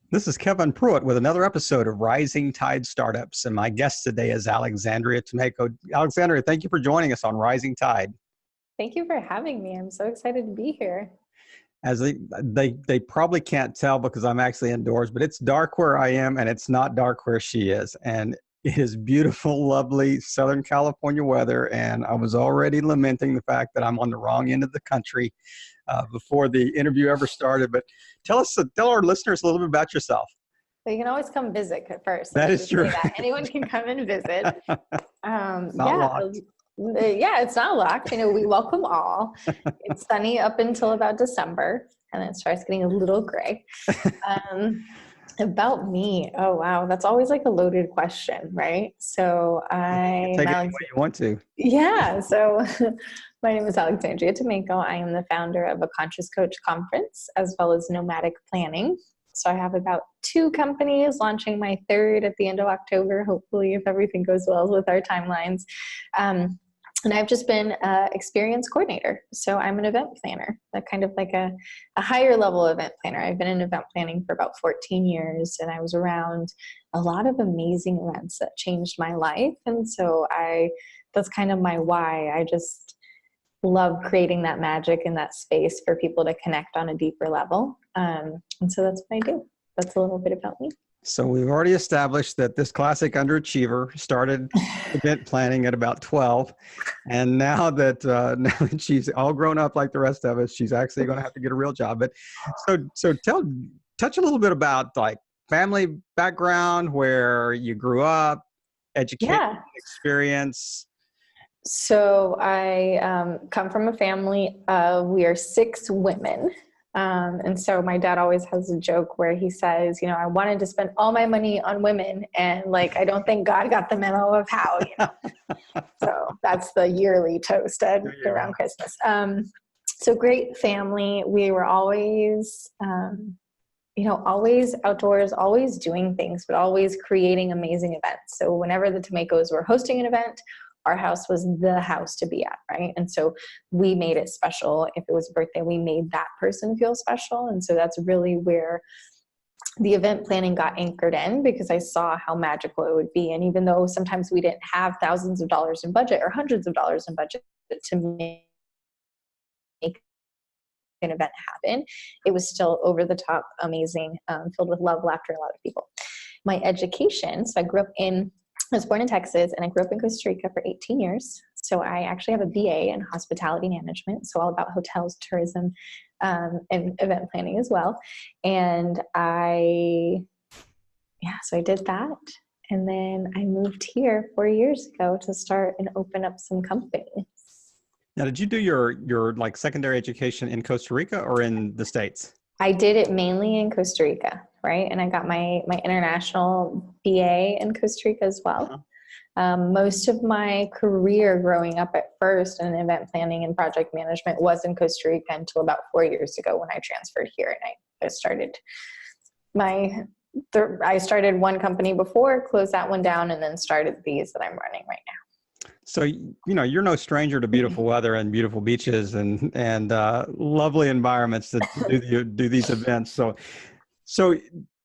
This is Kevin Pruitt with another episode of Rising Tide Startups, and my guest today is Alexandria Tomeko. Alexandria, thank you for joining us on Rising Tide. Thank you for having me. I'm so excited to be here. As they probably can't tell because I'm actually indoors, but it's dark where I am, and it's not dark where she is. And it is beautiful, lovely Southern California weather, and I was already lamenting the fact that I'm on the wrong end of the country before the interview ever started. But tell our listeners a little bit about yourself. So you can always come visit first. That is true. Anyone can come and visit. Not locked. Yeah, it's not locked. We welcome all. It's sunny up until about December, and then it starts getting a little gray. About me, oh wow, that's always like a loaded question, right? So take it any way you want to. Yeah. So my name is Alexandria Tomeko. I am the founder of a Conscious Coach Conference as well as Nomadic Planning. So I have about 2 companies, launching my 3rd at the end of October, hopefully, if everything goes well with our timelines. And I've just been an experience coordinator. So I'm an event planner, kind of like a higher level event planner. I've been in event planning for about 14 years, and I was around a lot of amazing events that changed my life. And so that's kind of my why. I just love creating that magic in that space for people to connect on a deeper level. And so that's what I do. That's a little bit about me. So we've already established that this classic underachiever started event planning at about 12. And now that she's all grown up like the rest of us, she's actually going to have to get a real job. But so touch a little bit about like family background, where you grew up, education, experience. So I come from a family we are 6 women. And so my dad always has a joke where he says, I wanted to spend all my money on women, and I don't think God got the memo of how, So that's the yearly toast around Christmas. So great family. We were always, always outdoors, always doing things, but always creating amazing events. So whenever the Tomekos were hosting an event, our house was the house to be at, right? And so we made it special. If it was a birthday, we made that person feel special. And so that's really where the event planning got anchored in, because I saw how magical it would be. And even though sometimes we didn't have thousands of dollars in budget or hundreds of dollars in budget to make an event happen, it was still over the top amazing, filled with love, laughter, and a lot of people. My education, so I was born in Texas, and I grew up in Costa Rica for 18 years. So I actually have a BA in hospitality management, so all about hotels, tourism, and event planning as well. And so I did that. And then I moved here 4 years ago to start and open up some companies. Now, did you do your like secondary education in Costa Rica or in the States? I did it mainly in Costa Rica, right? And I got my international BA in Costa Rica as well. Most of my career growing up at first in event planning and project management was in Costa Rica until about 4 years ago when I transferred here, and I started one company before, closed that one down, and then started these that I'm running right now. So, you're no stranger to beautiful weather and beautiful beaches and lovely environments that do these events. So,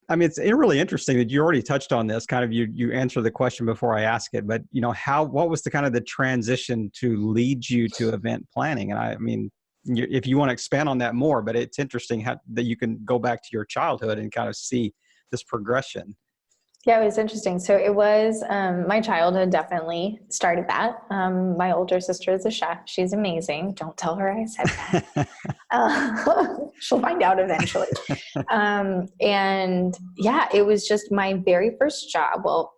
I mean, it's really interesting that you already touched on this. Kind of, you answered the question before I ask it, but what was the transition to lead you to event planning? And I mean, if you want to expand on that more, but it's interesting that you can go back to your childhood and kind of see this progression. Yeah, it was interesting. So it was, my childhood definitely started that. My older sister is a chef. She's amazing. Don't tell her I said that. She'll find out eventually. And yeah, it was just my very first job. Well,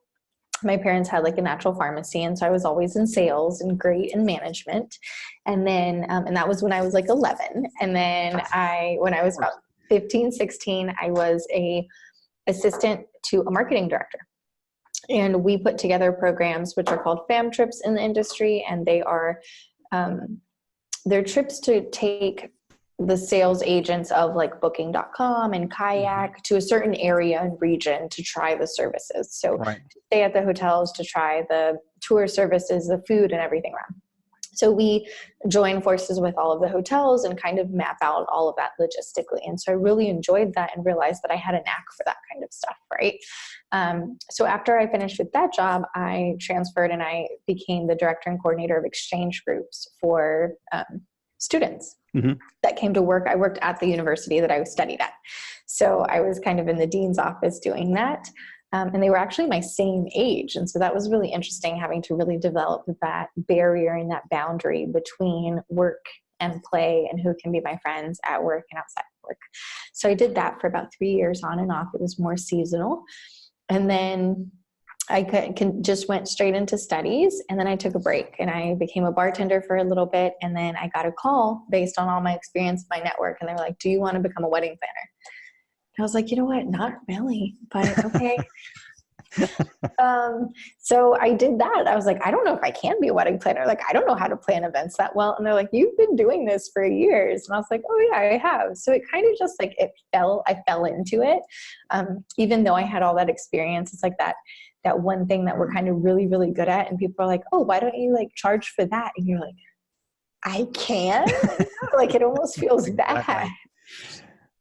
my parents had a natural pharmacy, and so I was always in sales and great in management. And then, and that was when I was 11. And then when I was about 15, 16, I was a assistant to a marketing director. And we put together programs which are called fam trips in the industry. And they are, they're trips to take the sales agents of booking.com and Kayak to a certain area and region to try the services. So to stay at the hotels, to try the tour services, the food and everything around. So we join forces with all of the hotels and kind of map out all of that logistically. And so I really enjoyed that and realized that I had a knack for that kind of stuff, right? So after I finished with that job, I transferred and I became the director and coordinator of exchange groups for students that came to work. I worked at the university that I studied at. So I was kind of in the dean's office doing that. And they were actually my same age. And so that was really interesting, having to really develop that barrier and that boundary between work and play and who can be my friends at work and outside of work. So I did that for about 3 years on and off. It was more seasonal. And then I just went straight into studies, and then I took a break and I became a bartender for a little bit. And then I got a call based on all my experience, my network. And they were like, do you want to become a wedding planner? I was like, you know what? Not really, but okay. So I did that. I was like, I don't know if I can be a wedding planner. Like, I don't know how to plan events that well. And they're like, you've been doing this for years. And I was like, oh yeah, I have. So it kind of just like, I fell into it. Even though I had all that experience, it's like that one thing that we're kind of really, really good at. And people are like, oh, why don't you like charge for that? And you're like, I can? Like, it almost feels bad.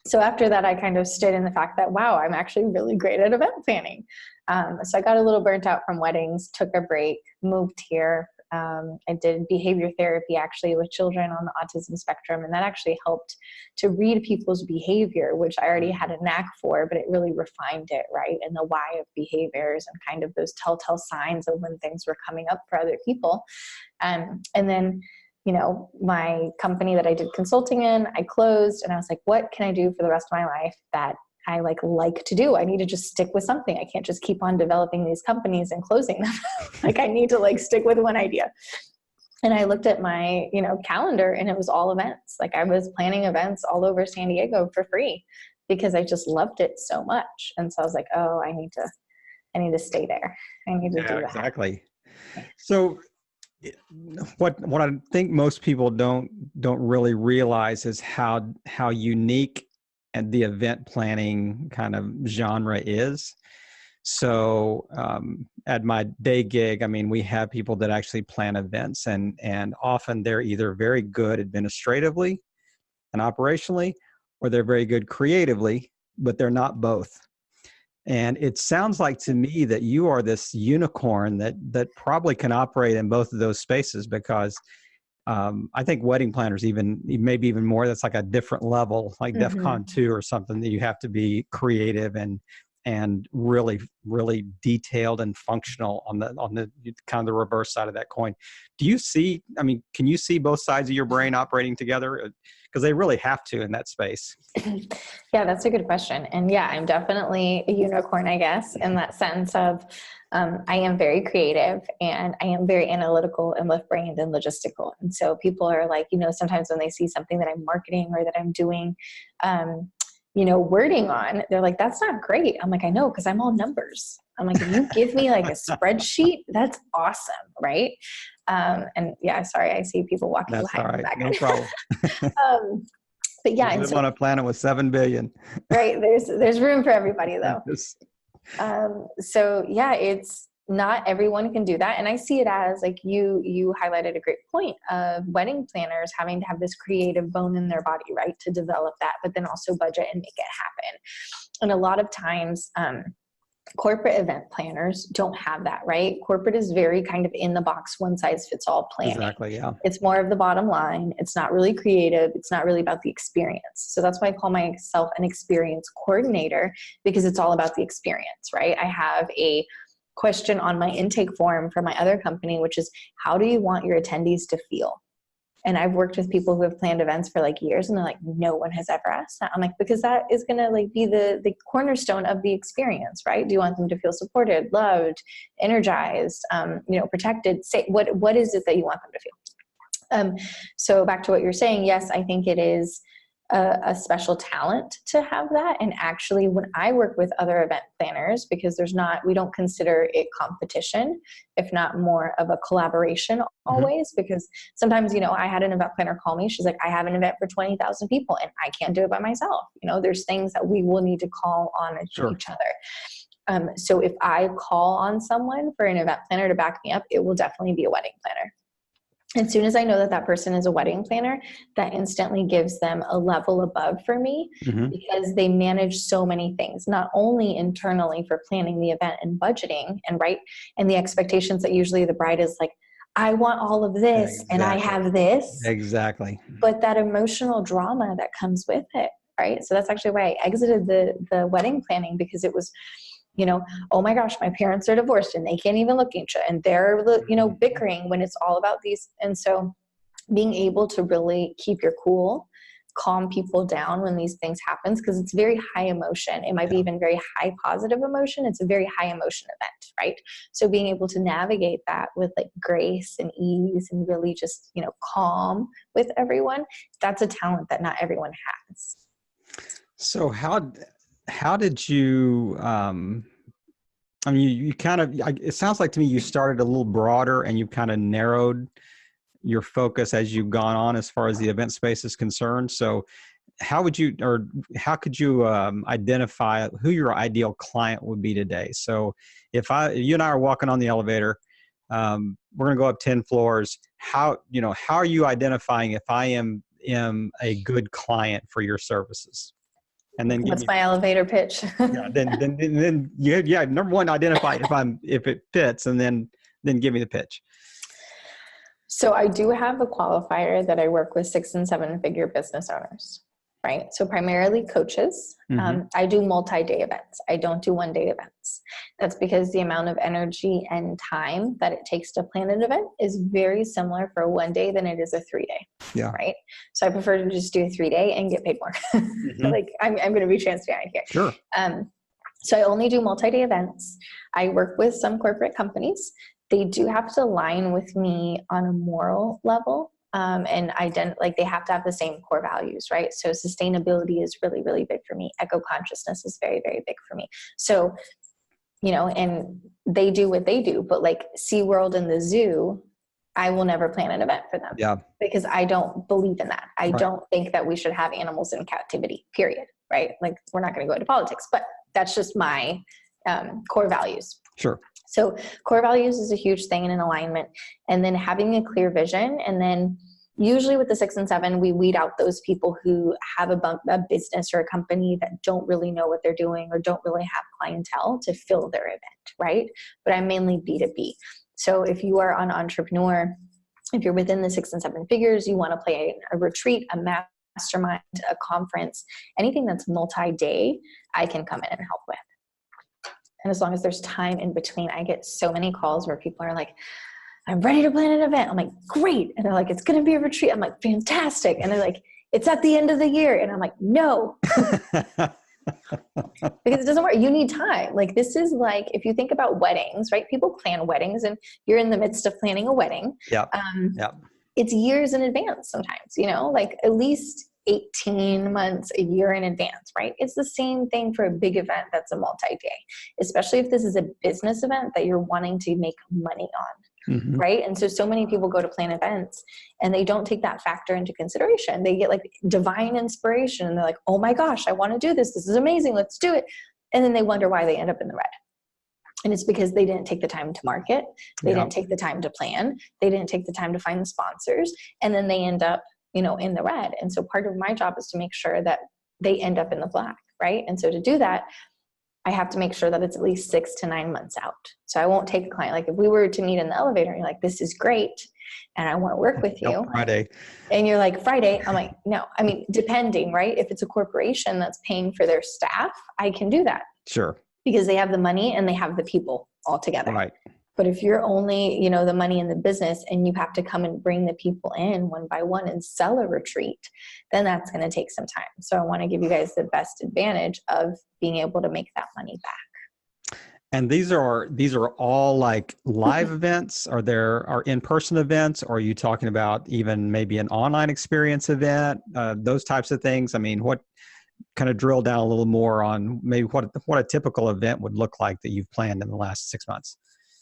So after that, I kind of stood in the fact that, wow, I'm actually really great at event planning. So I got a little burnt out from weddings, took a break, moved here. I did behavior therapy actually with children on the autism spectrum. And that actually helped to read people's behavior, which I already had a knack for, but it really refined it, right? And the why of behaviors and kind of those telltale signs of when things were coming up for other people. And then, you know, my company that I did consulting in, I closed, and I was like, what can I do for the rest of my life that I like to do? I need to just stick with something. I can't just keep on developing these companies and closing them. Like, I need to like stick with one idea. And I looked at my, calendar, and it was all events. Like, I was planning events all over San Diego for free because I just loved it so much. And so I was like, oh, I need to stay there. I need to do that. Exactly. So what I think most people don't really realize is how unique and the event planning kind of genre is. So at my day gig, I mean, we have people that actually plan events, and often they're either very good administratively and operationally, or they're very good creatively, but they're not both. And it sounds like to me that you are this unicorn that probably can operate in both of those spaces, because I think wedding planners maybe even more, that's like a different level, like DEF CON 2 or something, that you have to be creative and really, really detailed and functional on the kind of the reverse side of that coin. Can you see both sides of your brain operating together? Because they really have to in that space. Yeah, that's a good question. And yeah, I'm definitely a unicorn, I guess, in that sense of I am very creative and I am very analytical and left brained and logistical. And so people are like, sometimes when they see something that I'm marketing or that I'm doing, wording on, they're like, that's not great. I'm like, I know, because I'm all numbers. I'm like, if you give me like a spreadsheet, that's awesome. Right. And yeah, sorry, I see people walking that's behind. All right. Back. No problem. But yeah, we live on a planet with 7 billion. Right. There's room for everybody though. So yeah, it's not everyone can do that. And I see it as like you highlighted a great point of wedding planners having to have this creative bone in their body, right, to develop that, but then also budget and make it happen. And a lot of times, corporate event planners don't have that, right? Corporate is very kind of in the box, one size fits all planning. Exactly, yeah. It's more of the bottom line. It's not really creative. It's not really about the experience. So that's why I call myself an experience coordinator, because it's all about the experience, right? I have a question on my intake form for my other company, which is, how do you want your attendees to feel? And I've worked with people who have planned events for like years, and they're like, no one has ever asked that. I'm like, because that is going to like be the cornerstone of the experience, right? Do you want them to feel supported, loved, energized, protected? Say, what is it that you want them to feel? So back to what you're saying, yes, I think it is a special talent to have that. And actually, when I work with other event planners, because we don't consider it competition, if not more of a collaboration always, because sometimes, I had an event planner call me. She's like, I have an event for 20,000 people and I can't do it by myself. There's things that we will need to call on each other. So if I call on someone for an event planner to back me up, it will definitely be a wedding planner. As soon as I know that that person is a wedding planner, that instantly gives them a level above for me, Mm-hmm. because they manage so many things, not only internally for planning the event and budgeting and right, and the expectations that usually the bride is like, I want all of this and I Exactly. have this, Exactly. but that emotional drama that comes with it, right? So that's actually why I exited the wedding planning, because it was, oh my gosh, my parents are divorced and they can't even look at each other and they're, bickering when it's all about these. And so being able to really keep your cool, calm people down when these things happens, because it's very high emotion. It might be Yeah. even very high positive emotion. It's a very high emotion event, right? So being able to navigate that with like grace and ease and really just, calm with everyone, that's a talent that not everyone has. So how did you I mean, you kind of, it sounds like to me you started a little broader and you kind of narrowed your focus as you've gone on as far as the event space is concerned. So how could you identify who your ideal client would be today? So if you and I are walking on the elevator, we're going to go up 10 floors. How are you identifying if I am a good client for your services? And then give What's me, my elevator pitch? yeah, then yeah, number one, identify if it fits, and then give me the pitch. So I do have a qualifier that I work with 6 and 7 figure business owners, right? So primarily coaches. Mm-hmm. I do multi-day events. I don't do one-day events. That's because the amount of energy and time that it takes to plan an event is very similar for a 1 day than it is a 3-day, Yeah. right? So I prefer to just do a 3-day and get paid more. Mm-hmm. Like I'm going to be transparent here. Sure. So I only do multi-day events. I work with some corporate companies. They do have to align with me on a moral level, and like they have to have the same core values, right? So sustainability is really, really big for me. Eco consciousness is very, very big for me. So, and they do what they do, but like SeaWorld and the zoo, I will never plan an event for them. Yeah. Because I don't believe in that. I Right. don't think that we should have animals in captivity, period, right? Like we're not going to go into politics, but that's just my core values. Sure. So core values is a huge thing in an alignment, and then having a clear vision. And then usually with the 6 and 7, we weed out those people who have a business or a company that don't really know what they're doing or don't really have clientele to fill their event, right? But I'm mainly B2B. So if you are an entrepreneur, if you're within the 6 and 7 figures, you want to play a retreat, a mastermind, a conference, anything that's multi-day, I can come in and help with. And as long as there's time in between, I get so many calls where people are like, I'm ready to plan an event. I'm like, great. And they're like, it's going to be a retreat. I'm like, fantastic. And they're like, it's at the end of the year. And I'm like, no, because it doesn't work. You need time. Like this is like, if you think about weddings, right? People plan weddings and you're in the midst of planning a wedding. Yeah. It's years in advance sometimes, like at least 18 months, a year in advance, right? It's the same thing for a big event that's a multi-day, especially if this is a business event that you're wanting to make money on, Mm-hmm. right? And so many people go to plan events and they don't take that factor into consideration. They get like divine inspiration and they're like, oh my gosh, I want to do this. This is amazing. Let's do it. And then they wonder why they end up in the red. And it's because they didn't take the time to market. They didn't take the time to plan. They didn't take the time to find the sponsors. And then they end up, in the red. And so part of my job is to make sure that they end up in the black, right? And so to do that, I have to make sure that it's at least 6 to 9 months out. So I won't take a client. Like if we were to meet in the elevator and you're like, this is great, and I want to work with you. Friday. And you're like, Friday. I'm like, no. I mean, depending, right? If it's a corporation that's paying for their staff, I can do that. Sure. Because they have the money and they have the people all together. Right. But if you're only, the money in the business and you have to come and bring the people in one by one and sell a retreat, then that's going to take some time. So I want to give you guys the best advantage of being able to make that money back. And these are all like live events? Are in-person events? Or are you talking about even maybe an online experience event? Those types of things. I mean, what kind of drill down a little more on maybe what a typical event would look like that you've planned in the last 6 months?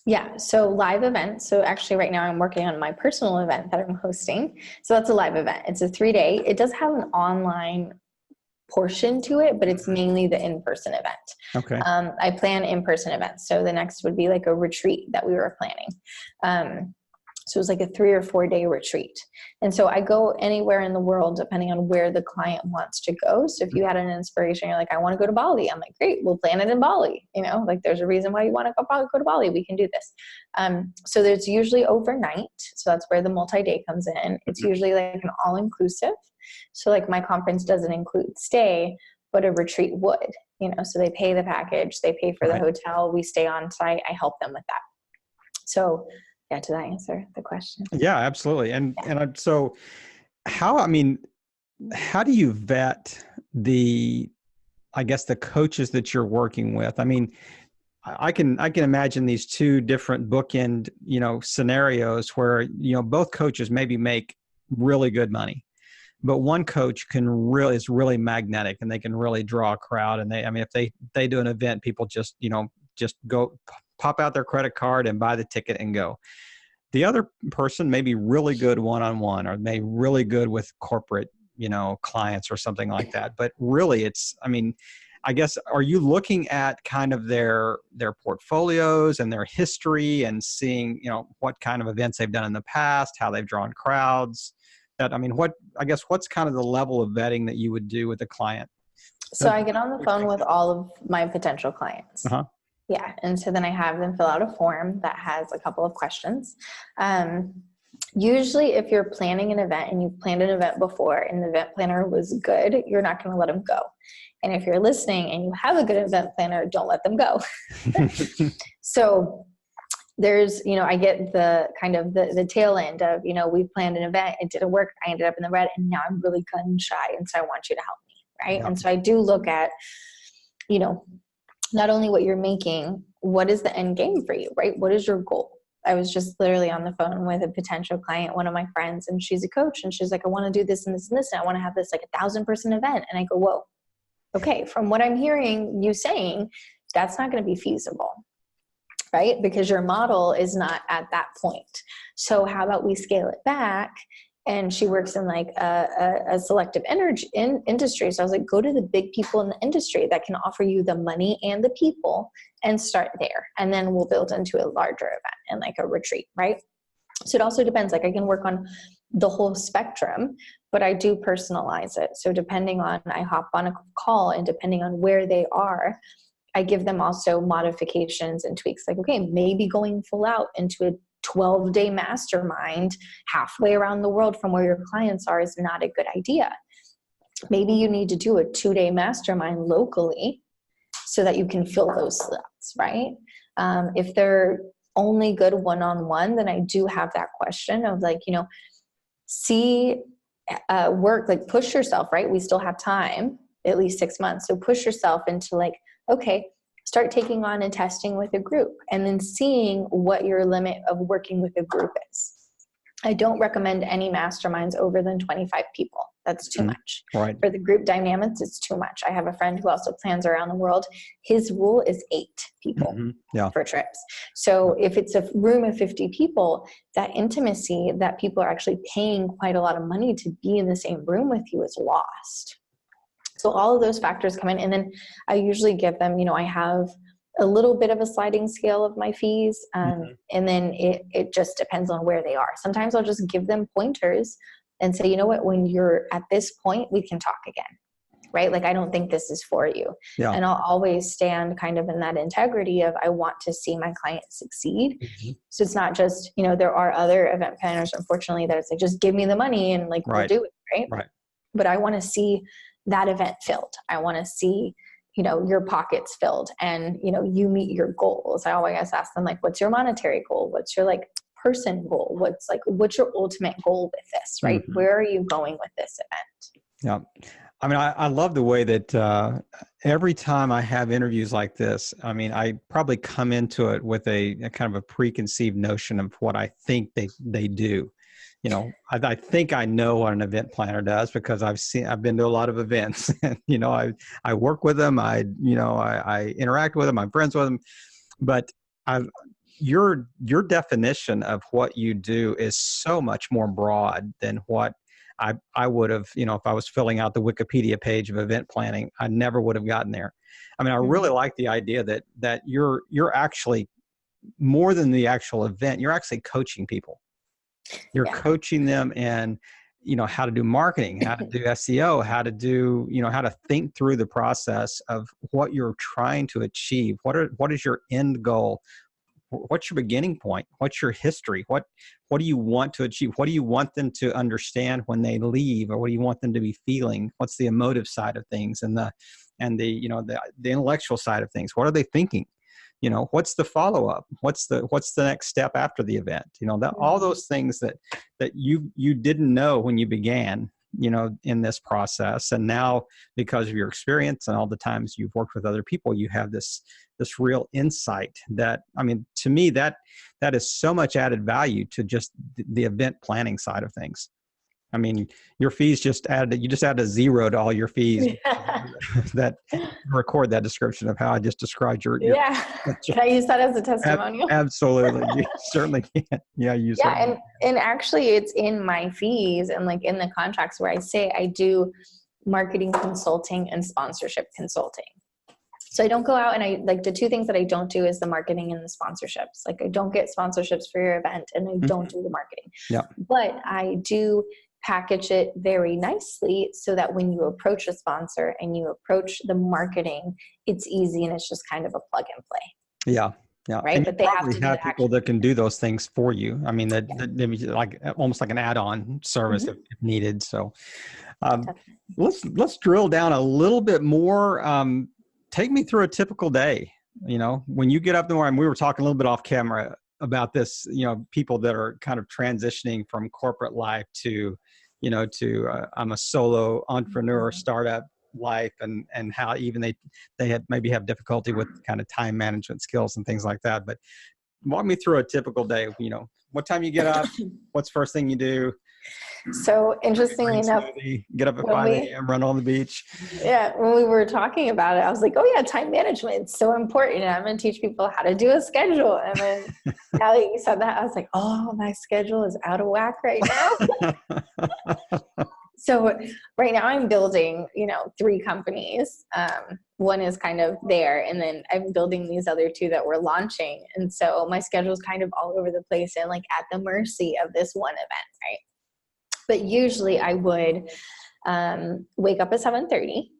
Yeah. So live events. So actually right now I'm working on my personal event that I'm hosting. So that's a live event. It's a 3-day. It does have an online portion to it, but it's mainly the in-person event. Okay. I plan in-person events. So the next would be like a retreat that we were planning. So it was like a 3 or 4 day retreat. And so I go anywhere in the world, depending on where the client wants to go. So if you had an inspiration, you're like, I want to go to Bali. I'm like, great, we'll plan it in Bali. Like there's a reason why you want to go to Bali. We can do this. So there's usually overnight. So that's where the multi-day comes in. It's usually like an all-inclusive. So like my conference doesn't include stay, but a retreat would, so they pay the package, they pay for the hotel, we stay on site, I help them with that. So yeah, did I answer the question? Yeah, absolutely. So how do you vet the coaches that you're working with? I mean, I can imagine these two different bookend, scenarios where, both coaches maybe make really good money, but one coach is really magnetic and they can really draw a crowd. And if they do an event, people just go pop out their credit card and buy the ticket and go. The other person may be really good one-on-one, or may really good with corporate, clients or something like that. But really I guess, are you looking at kind of their portfolios and their history and seeing, what kind of events they've done in the past, how they've drawn crowds? What's kind of the level of vetting that you would do with a client? So I get on the phone with all of my potential clients. Uh-huh. Yeah. And so then I have them fill out a form that has a couple of questions. Usually if you're planning an event and you've planned an event before and the event planner was good, you're not going to let them go. And if you're listening and you have a good event planner, don't let them go. So there's, I get the kind of the tail end of, we planned an event, it didn't work, I ended up in the red, and now I'm really gun shy. And so I want you to help me. Right. Yeah. And so I do look at, not only what you're making, what is the end game for you, right? What is your goal? I was just literally on the phone with a potential client, one of my friends, and she's a coach, and she's like, I want to do this and this and this, and I want to have this like 1,000-person event. And I go, whoa, okay. From what I'm hearing you saying, that's not going to be feasible, right? Because your model is not at that point. So how about we scale it back? And she works in like a selective energy industry. So I was like, go to the big people in the industry that can offer you the money and the people, and start there. And then we'll build into a larger event and like a retreat, right? So it also depends. Like I can work on the whole spectrum, but I do personalize it. So depending on, I hop on a call, and depending on where they are, I give them also modifications and tweaks. Like, okay, maybe going full out into a 12-day mastermind halfway around the world from where your clients are is not a good idea. Maybe you need to do a 2-day mastermind locally so that you can fill those slots, right? If they're only good one-on-one, then I do have that question of like, see work, like push yourself, right? We still have time, at least 6 months. So push yourself into like, okay, start taking on and testing with a group, and then seeing what your limit of working with a group is. I don't recommend any masterminds over than 25 people. That's too much. Right. For the group dynamics, it's too much. I have a friend who also plans around the world. His rule is 8 people for trips. So if it's a room of 50 people, that intimacy that people are actually paying quite a lot of money to be in the same room with you is lost. So all of those factors come in, and then I usually give them, I have a little bit of a sliding scale of my fees, and then it just depends on where they are. Sometimes I'll just give them pointers and say, you know what, when you're at this point, we can talk again, right? Like, I don't think this is for you. Yeah. And I'll always stand kind of in that integrity of, I want to see my client succeed. So it's not just, there are other event planners, unfortunately, that it's like, just give me the money and like, we'll do it, right? But I want to see that event filled. I want to see, your pockets filled, and, you meet your goals. I always ask them, like, what's your monetary goal? What's your like person goal? What's your ultimate goal with this, right? Where are you going with this event? Yeah. I love the way that every time I have interviews like this, I probably come into it with a kind of a preconceived notion of what I think they do. I think I know what an event planner does, because I've been to a lot of events, and, I work with them. I interact with them. I'm friends with them, but your definition of what you do is so much more broad than what I would have, if I was filling out the Wikipedia page of event planning. I never would have gotten there. I really like the idea that you're actually, more than the actual event, you're actually coaching people. You're Yeah. coaching them in, how to do marketing, how to do SEO, how to do, how to think through the process of what you're trying to achieve. What is your end goal? What's your beginning point? What's your history? What do you want to achieve? What do you want them to understand when they leave, or what do you want them to be feeling? What's the emotive side of things, and the intellectual side of things? What are they thinking? What's the follow-up? What's the next step after the event? That all those things that you didn't know when you began, in this process. And now, because of your experience and all the times you've worked with other people, you have this real insight that, to me, that is so much added value to just the event planning side of things. Your fees you just added a zero to all your fees that record that description of how I just described your Yeah. Can I use that as a testimonial? Absolutely. You certainly can. Yeah, you certainly and actually it's in my fees and like in the contracts where I say I do marketing consulting and sponsorship consulting. So I don't go out and I like the two things that I don't do is the marketing and the sponsorships. Like I don't get sponsorships for your event and I don't do the marketing. Yeah. But I do package it very nicely so that when you approach a sponsor and you approach the marketing, it's easy and it's just kind of a plug and play. Yeah. Yeah. Right. And but they have to have people that can do those things for you. That like almost like an add-on service if needed. So let's drill down a little bit more. Take me through a typical day. When you get up in the morning, we were talking a little bit off camera about this, people that are kind of transitioning from corporate life to, I'm a solo entrepreneur, startup life, and how even they maybe have difficulty with kind of time management skills and things like that. But walk me through a typical day. What time you get up? What's the first thing you do? So interestingly enough, get up at 5 a.m., run on the beach. Yeah. When we were talking about it, I was like, oh yeah, time management is so important. I'm going to teach people how to do a schedule. And then now that you said that, I was like, oh, my schedule is out of whack right now. So right now I'm building, 3 companies. One is kind of there, and then I'm building these other 2 that we're launching. And so my schedule is kind of all over the place and like at the mercy of this one event, right? But usually I would wake up at 7:30,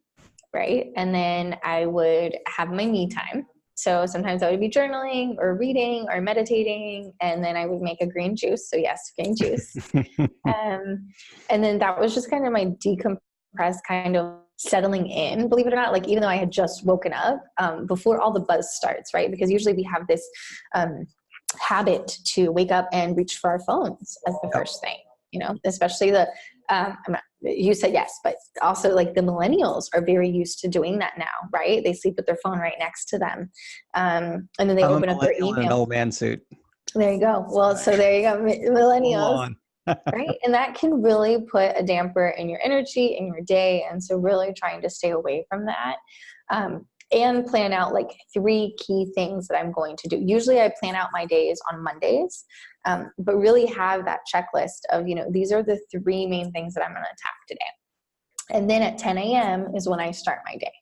right? And then I would have my me time. So sometimes I would be journaling or reading or meditating, and then I would make a green juice. So yes, green juice. And then that was just kind of my decompressed kind of settling in, believe it or not, like even though I had just woken up before all the buzz starts, right? Because usually we have this habit to wake up and reach for our phones as the first thing. Especially you said yes, but also like the millennials are very used to doing that now, right? They sleep with their phone right next to them. And then they open up their email. In an old man suit. There you go. Well, so there you go. Millennials, right? And that can really put a damper in your energy in your day. And so really trying to stay away from that. And plan out like 3 key things that I'm going to do. Usually I plan out my days on Mondays, but really have that checklist of, these are the 3 main things that I'm going to attack today. And then at 10 a.m. is when I start my day.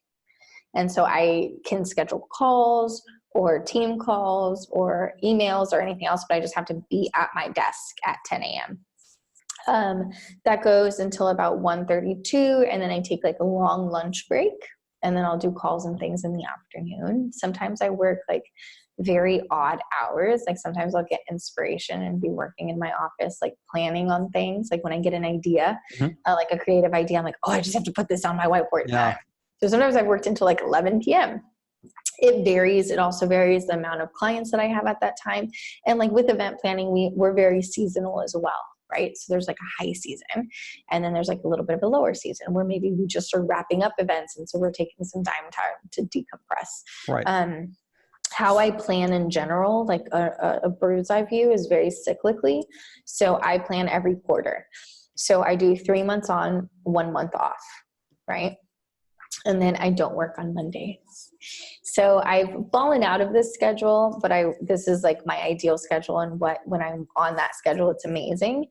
And so I can schedule calls or team calls or emails or anything else, but I just have to be at my desk at 10 a.m. That goes until about 1:32, and then I take like a long lunch break. And then I'll do calls and things in the afternoon. Sometimes I work like very odd hours. Like sometimes I'll get inspiration and be working in my office, like planning on things. Like when I get an idea, like a creative idea, I'm like, oh, I just have to put this on my whiteboard. Yeah. So sometimes I've worked until like 11 p.m. It varies. It also varies the amount of clients that I have at that time. And like with event planning, we're very seasonal as well. Right? So there's like a high season, and then there's like a little bit of a lower season where maybe we just are wrapping up events. And so we're taking some time to decompress. Right. How I plan in general, like a bird's eye view is very cyclically. So I plan every quarter. So I do 3 months on, 1 month off. Right. And then I don't work on Mondays. So I've fallen out of this schedule, but this is like my ideal schedule. And when I'm on that schedule, it's amazing.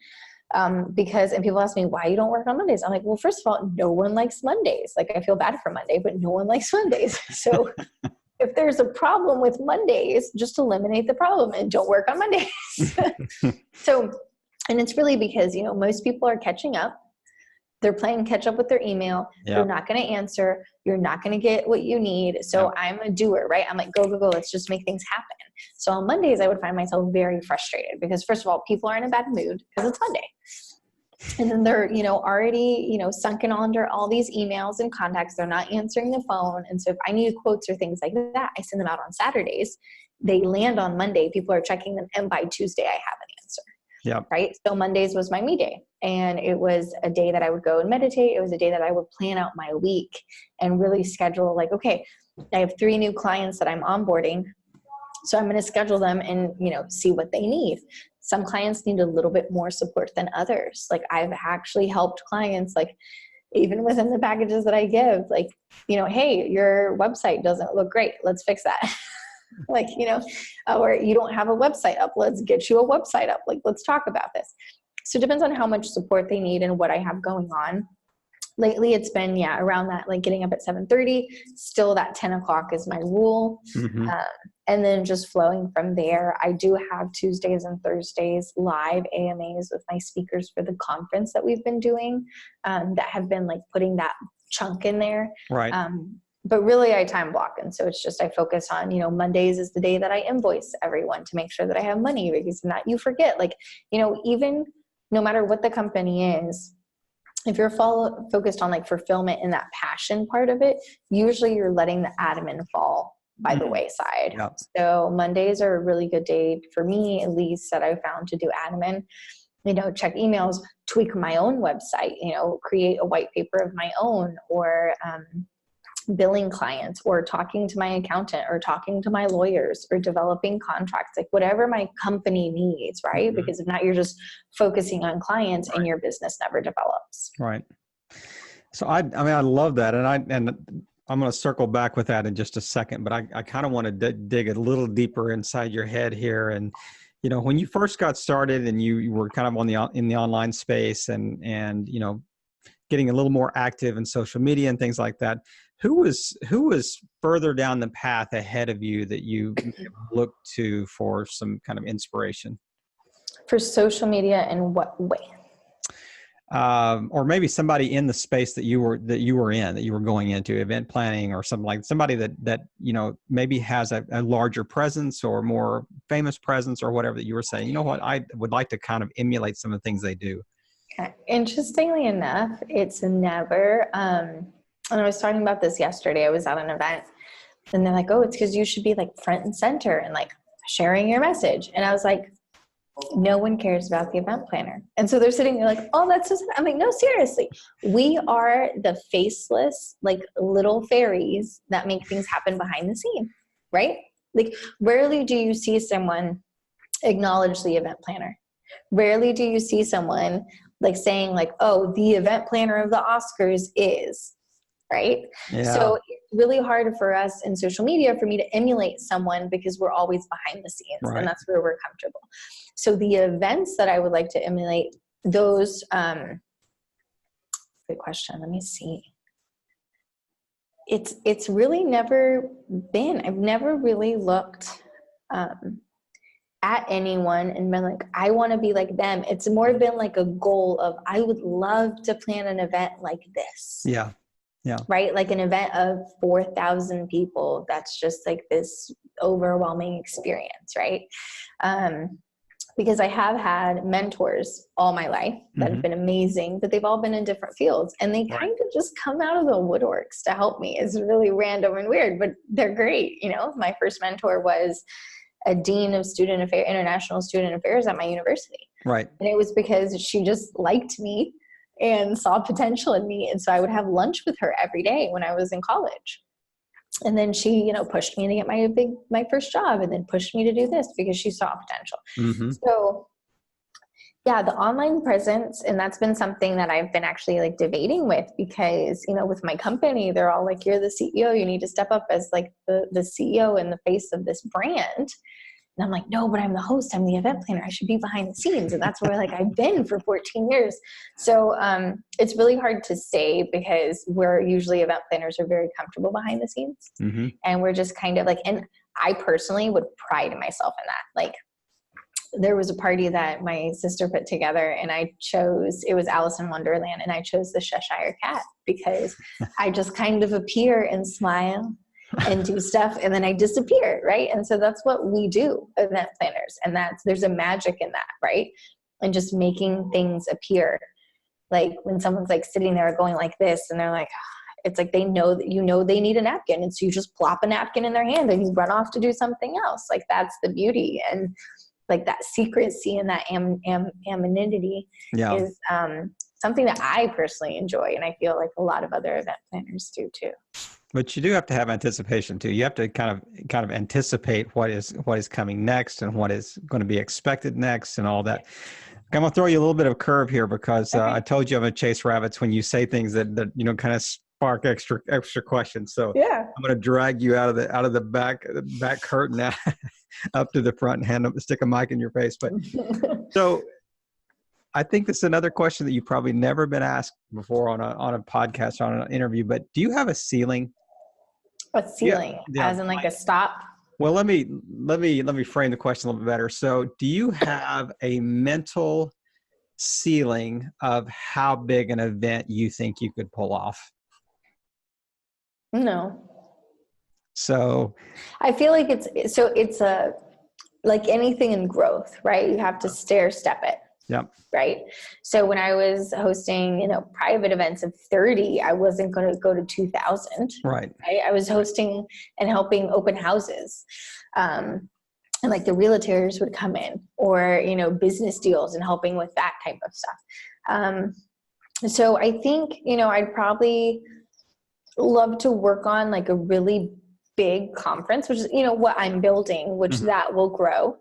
And people ask me why you don't work on Mondays. I'm like, well, first of all, no one likes Mondays. Like I feel bad for Monday, but no one likes Mondays. So if there's a problem with Mondays, just eliminate the problem and don't work on Mondays. So And it's really because, you know, most people are catching up. They're playing catch up with their email. Yeah. They're not going to answer. You're not going to get what you need. So I'm a doer, right? I'm like, go, go, go. Let's just make things happen. So on Mondays, I would find myself very frustrated because, first of all, people are in a bad mood because it's Monday. And then they're, you know, already, you know, sunken under all these emails and contacts. They're not answering the phone. And so if I need quotes or things like that, I send them out on Saturdays. They land on Monday. People are checking them. And by Tuesday, I have an answer. Yeah. Right. So Mondays was my me day. And it was a day that I would go and meditate. It was a day that I would plan out my week and really schedule, like, okay, I have 3 new clients that I'm onboarding. So I'm going to schedule them and, you know, see what they need. Some clients need a little bit more support than others. Like, I've actually helped clients, like, even within the packages that I give, like, you know, hey, your website doesn't look great. Let's fix that. Like, you know, or you don't have a website up. Let's get you a website up. Like, let's talk about this. So it depends on how much support they need and what I have going on. Lately, it's been, around that, like getting up at 7:30. Still, that 10 o'clock is my rule. Mm-hmm. And then just flowing from there. I do have Tuesdays and Thursdays live AMAs with my speakers for the conference that we've been doing, that have been like putting that chunk in there. Right. But really, I time block. And so it's just, I focus on, you know, Mondays is the day that I invoice everyone to make sure that I have money, because if not, you forget, like, you know, even no matter what the company is, if you're focused on like fulfillment and that passion part of it, usually you're letting the admin fall by the wayside. Yep. So Mondays are a really good day for me, at least, that I found to do admin, you know, check emails, tweak my own website, you know, create a white paper of my own, or billing clients, or talking to my accountant, or talking to my lawyers, or developing contracts, like whatever my company needs, right? Mm-hmm. Because if not, you're just focusing on clients, and your business never develops. Right. So I mean, I love that. And I'm going to circle back with that in just a second, but I kind of want to dig a little deeper inside your head here. And, you know, when you first got started and you were kind of in the online space and, you know, getting a little more active in social media and things like that, who was further down the path ahead of you that you looked to for some kind of inspiration? For social media, in what way? Or maybe somebody in the space that you were going into, event planning, or something, like somebody that you know maybe has a larger presence or more famous presence, or whatever, that you were saying, you know what, I would like to kind of emulate some of the things they do. Okay. Interestingly enough, it's never, and I was talking about this yesterday. I was at an event and they're like, oh, it's because you should be like front and center and like sharing your message. And I was like, no one cares about the event planner. And so they're sitting there like, oh, that's just, I'm like, no, seriously, we are the faceless, like little fairies that make things happen behind the scene, right? Like, rarely do you see someone acknowledge the event planner. Rarely do you see someone like saying like, oh, the event planner of the Oscars is, right? Yeah. So it's really hard for us in social media for me to emulate someone, because we're always behind the scenes, Right. and that's where we're comfortable. So the events that I would like to emulate, those, good question. Let me see. It's really never been, I've never really looked, at anyone and been like, I want to be like them. It's more been like a goal of, I would love to plan an event like this. Yeah. Yeah. Right? Like an event of 4,000 people. That's just like this overwhelming experience, right? Because I have had mentors all my life that have been amazing, but they've all been in different fields, and they kind of just come out of the woodworks to help me. It's really random and weird, but they're great. You know, my first mentor was a dean of international student affairs at my university. Right. And it was because she just liked me and saw potential in me. And so I would have lunch with her every day when I was in college. And then she, you know, pushed me to get my first job, and then pushed me to do this because she saw potential. Mm-hmm. So yeah, the online presence, and that's been something that I've been actually like debating with, because, you know, with my company, they're all like, you're the CEO, you need to step up as like the CEO and the face of this brand. And I'm like, no, but I'm the host, I'm the event planner, I should be behind the scenes. And that's where like I've been for 14 years. So it's really hard to say, because we're usually, event planners are very comfortable behind the scenes. Mm-hmm. And we're just kind of like, and I personally would pride myself in that. Like, there was a party that my sister put together, and it was Alice in Wonderland, and I chose the Cheshire Cat because I just kind of appear and smile and do stuff, and then I disappear, right? And so that's what we do, event planners, and there's a magic in that, right? And just making things appear. Like when someone's like sitting there going like this, and they're like, it's like they know that they need a napkin, and so you just plop a napkin in their hand and you run off to do something else. Like that's the beauty, and like that secrecy and that anonymity is something that I personally enjoy, and I feel like a lot of other event planners do too. But you do have to have anticipation too. You have to kind of anticipate what is coming next and what is going to be expected next and all that. I'm going to throw you a little bit of curve here because I told you I'm going to chase rabbits when you say things that kind of spark extra questions. So yeah, I'm going to drag you out of the back curtain now up to the front and stick a mic in your face. But so I think this is another question that you've probably never been asked before on a podcast, on an interview, but do you have a ceiling? A ceiling, as in like a stop? Well, let me frame the question a little bit better. So do you have a mental ceiling of how big an event you think you could pull off? No. So I feel like it's a, like anything in growth, right? You have to stair step it. Yep. Right. So when I was hosting, private events of 30, I wasn't going to go to 2,000. Right. I was hosting and helping open houses. And like the realtors would come in, or, business deals and helping with that type of stuff. So I think, I'd probably love to work on like a really big conference, which is, what I'm building, which that will grow.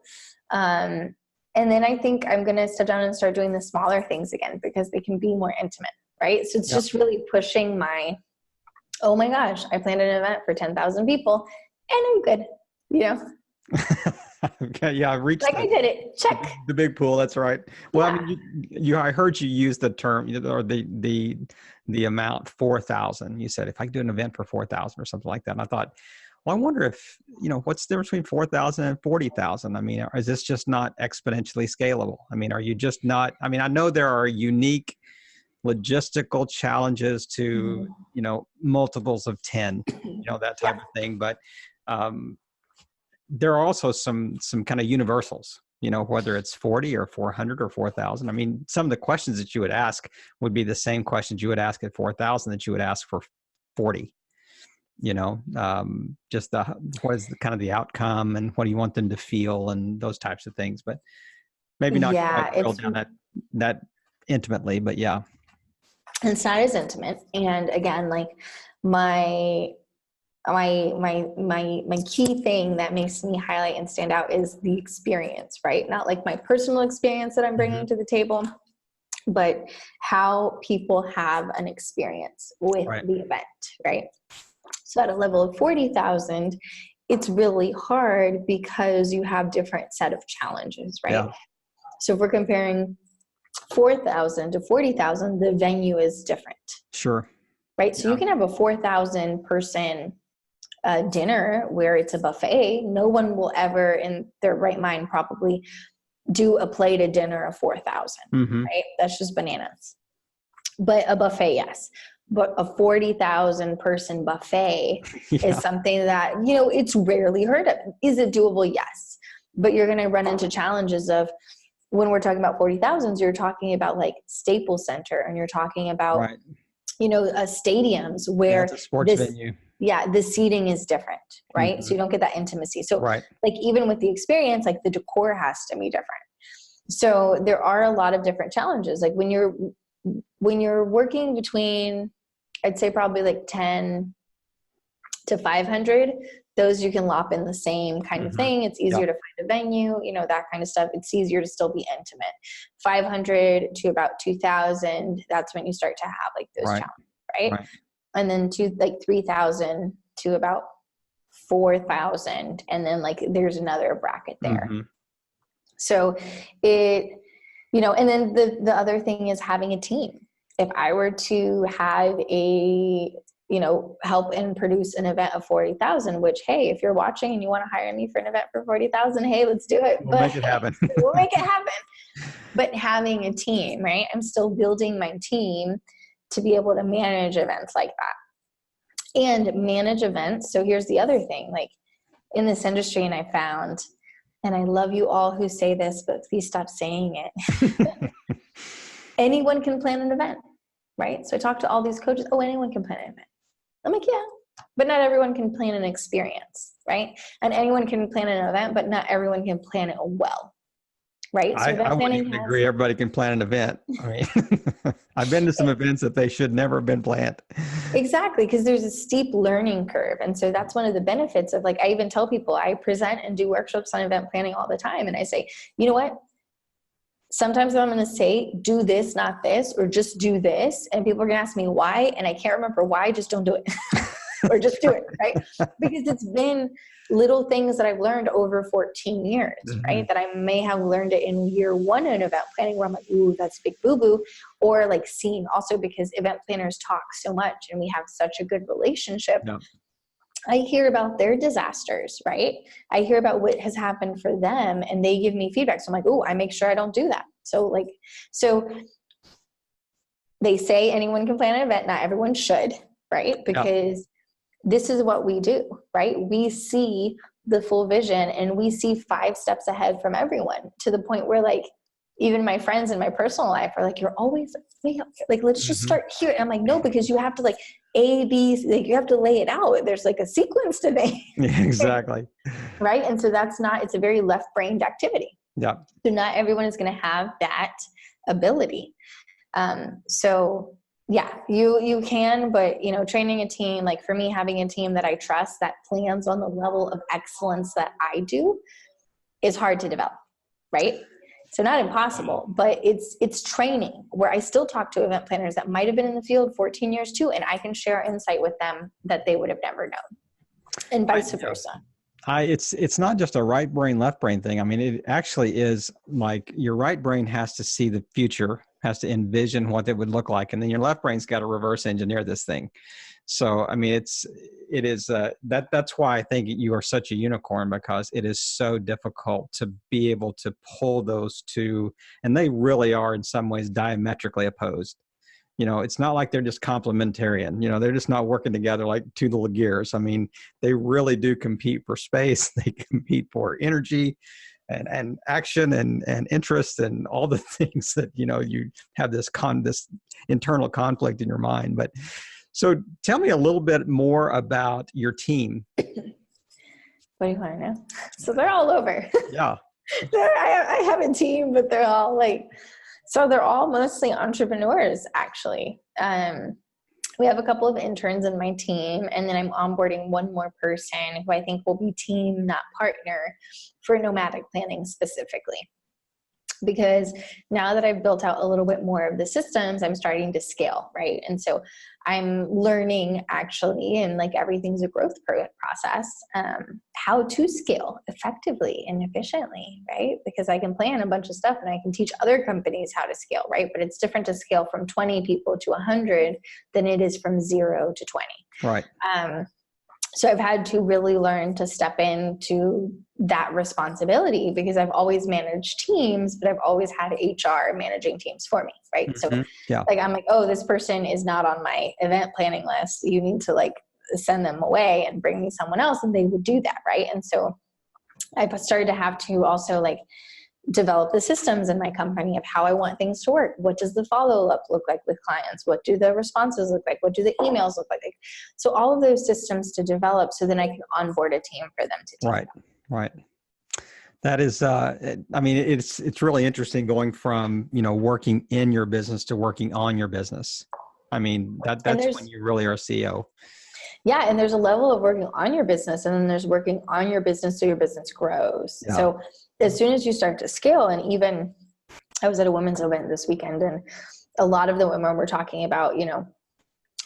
And then I think I'm going to sit down and start doing the smaller things again because they can be more intimate, right? So it's just really pushing oh my gosh, I planned an event for 10,000 people and I'm good, Okay, yeah, I reached I did it. Check. The big pool. That's right. Well, yeah. I mean, I heard you use the term or the amount 4,000. You said if I could do an event for 4,000 or something like that, and I thought, well, I wonder if what's the difference between 4,000 and 40,000? I mean, is this just not exponentially scalable? I mean, are you just not? I mean, I know there are unique logistical challenges to multiples of 10, that type of thing, but there are also some kind of universals, whether it's 40 or 400 or 4,000. I mean, some of the questions that you would ask would be the same questions you would ask at 4,000 that you would ask for 40. Just what is the kind of the outcome and what do you want them to feel and those types of things, but maybe not drill down that intimately, but yeah. It's not as intimate. And again, like my key thing that makes me highlight and stand out is the experience, right? Not like my personal experience that I'm bringing to the table, but how people have an experience with the event, right? So at a level of 40,000, it's really hard because you have different set of challenges, right? Yeah. So if we're comparing 4,000 to 40,000, the venue is different. Sure. Right. So you can have a 4,000 person dinner where it's a buffet. No one will ever in their right mind probably do a plated dinner of 4,000, right? That's just bananas. But a buffet, yes. But a 40,000 person buffet is something that, it's rarely heard of. Is it doable? Yes. But you're going to run into challenges of when we're talking about 40,000s, you're talking about like Staples Center, and you're talking about, stadiums where it's a sports venue. Yeah, the seating is different, right? So you don't get that intimacy. So like even with the experience, like the decor has to be different. So there are a lot of different challenges. Like when you're working between, I'd say probably like 10 to 500, those you can lop in the same kind of thing. It's easier to find a venue, that kind of stuff. It's easier to still be intimate. 500 to about 2,000, that's when you start to have like those challenges, right? And then to like 3,000 to about 4,000. And then like there's another bracket there. So and then the other thing is having a team. If I were to have help and produce an event of 40,000, which, hey, if you're watching and you want to hire me for an event for 40,000, hey, let's do it. We'll make it happen. We'll make it happen. But having a team, right? I'm still building my team to be able to manage events like that and manage events. So here's the other thing, like in this industry, and I found, and I love you all who say this, but please stop saying it. Anyone can plan an event, right? So I talk to all these coaches. Oh, anyone can plan an event. I'm like, yeah, but not everyone can plan an experience, right? And anyone can plan an event, but not everyone can plan it well, right? So I wouldn't even agree everybody can plan an event. I mean, I've been to some events that they should never have been planned. Exactly, because there's a steep learning curve. And so that's one of the benefits of, like, I even tell people, I present and do workshops on event planning all the time. And I say, you know what? Sometimes I'm going to say, do this, not this, or just do this. And people are going to ask me why. And I can't remember why, just don't do it. Or just do it, right? Because it's been little things that I've learned over 14 years, right? That I may have learned it in year one in event planning where I'm like, ooh, that's big boo-boo. Or like seeing also, because event planners talk so much and we have such a good relationship. Yeah. I hear about their disasters, right? I hear about what has happened for them and they give me feedback. So I'm like, oh, I make sure I don't do that. So they say anyone can plan an event. Not everyone should, right? Because this is what we do, right? We see the full vision and we see 5 steps ahead from everyone, to the point where, like, even my friends in my personal life are like, you're always like, let's just start here. And I'm like, no, because you have to, like, A, B, like, you have to lay it out. There's like a sequence to things. Yeah, exactly. Right. And so it's a very left-brained activity. Yeah. So not everyone is going to have that ability. So yeah, you can, but, training a team, like for me, having a team that I trust that plans on the level of excellence that I do is hard to develop. Right. So not impossible, but it's training where I still talk to event planners that might've been in the field 14 years too. And I can share insight with them that they would have never known, and vice versa. It's not just a right brain, left brain thing. I mean, it actually is, like, your right brain has to see the future, has to envision what it would look like. And then your left brain's got to reverse engineer this thing. So, I mean, that's why I think you are such a unicorn, because it is so difficult to be able to pull those two, and they really are in some ways diametrically opposed. It's not like they're just complementarian. They're just not working together like two little gears. I mean, they really do compete for space. They compete for energy and action and interest and all the things that, you have this internal conflict in your mind. But so tell me a little bit more about your team. What do you want to know? So they're all over. Yeah. I have a team, but they're all they're all mostly entrepreneurs, actually. We have a couple of interns in my team, and then I'm onboarding one more person who I think will be team, not partner, for nomadic planning specifically. Because now that I've built out a little bit more of the systems, I'm starting to scale, right? And so I'm learning, actually, and like everything's a growth process, how to scale effectively and efficiently, right? Because I can plan a bunch of stuff and I can teach other companies how to scale, right? But it's different to scale from 20 people to 100 than it is from 0 to 20. Right. So I've had to really learn to step into that responsibility, because I've always managed teams, but I've always had HR managing teams for me, right? So I'm like, oh, this person is not on my event planning list. You need to send them away and bring me someone else, and they would do that, right? And so I started to have to also develop the systems in my company of how I want things to work. What does the follow-up look like with clients? What do the responses look like? What do the emails look like? So all of those systems to develop, so then I can onboard a team for them to do. Right. That is, I mean, it's really interesting going from, working in your business to working on your business. I mean, that's when you really are a CEO. Yeah. And there's a level of working on your business, and then there's working on your business so your business grows. Yeah. So as soon as you start to scale, and even I was at a women's event this weekend, and a lot of the women were talking about,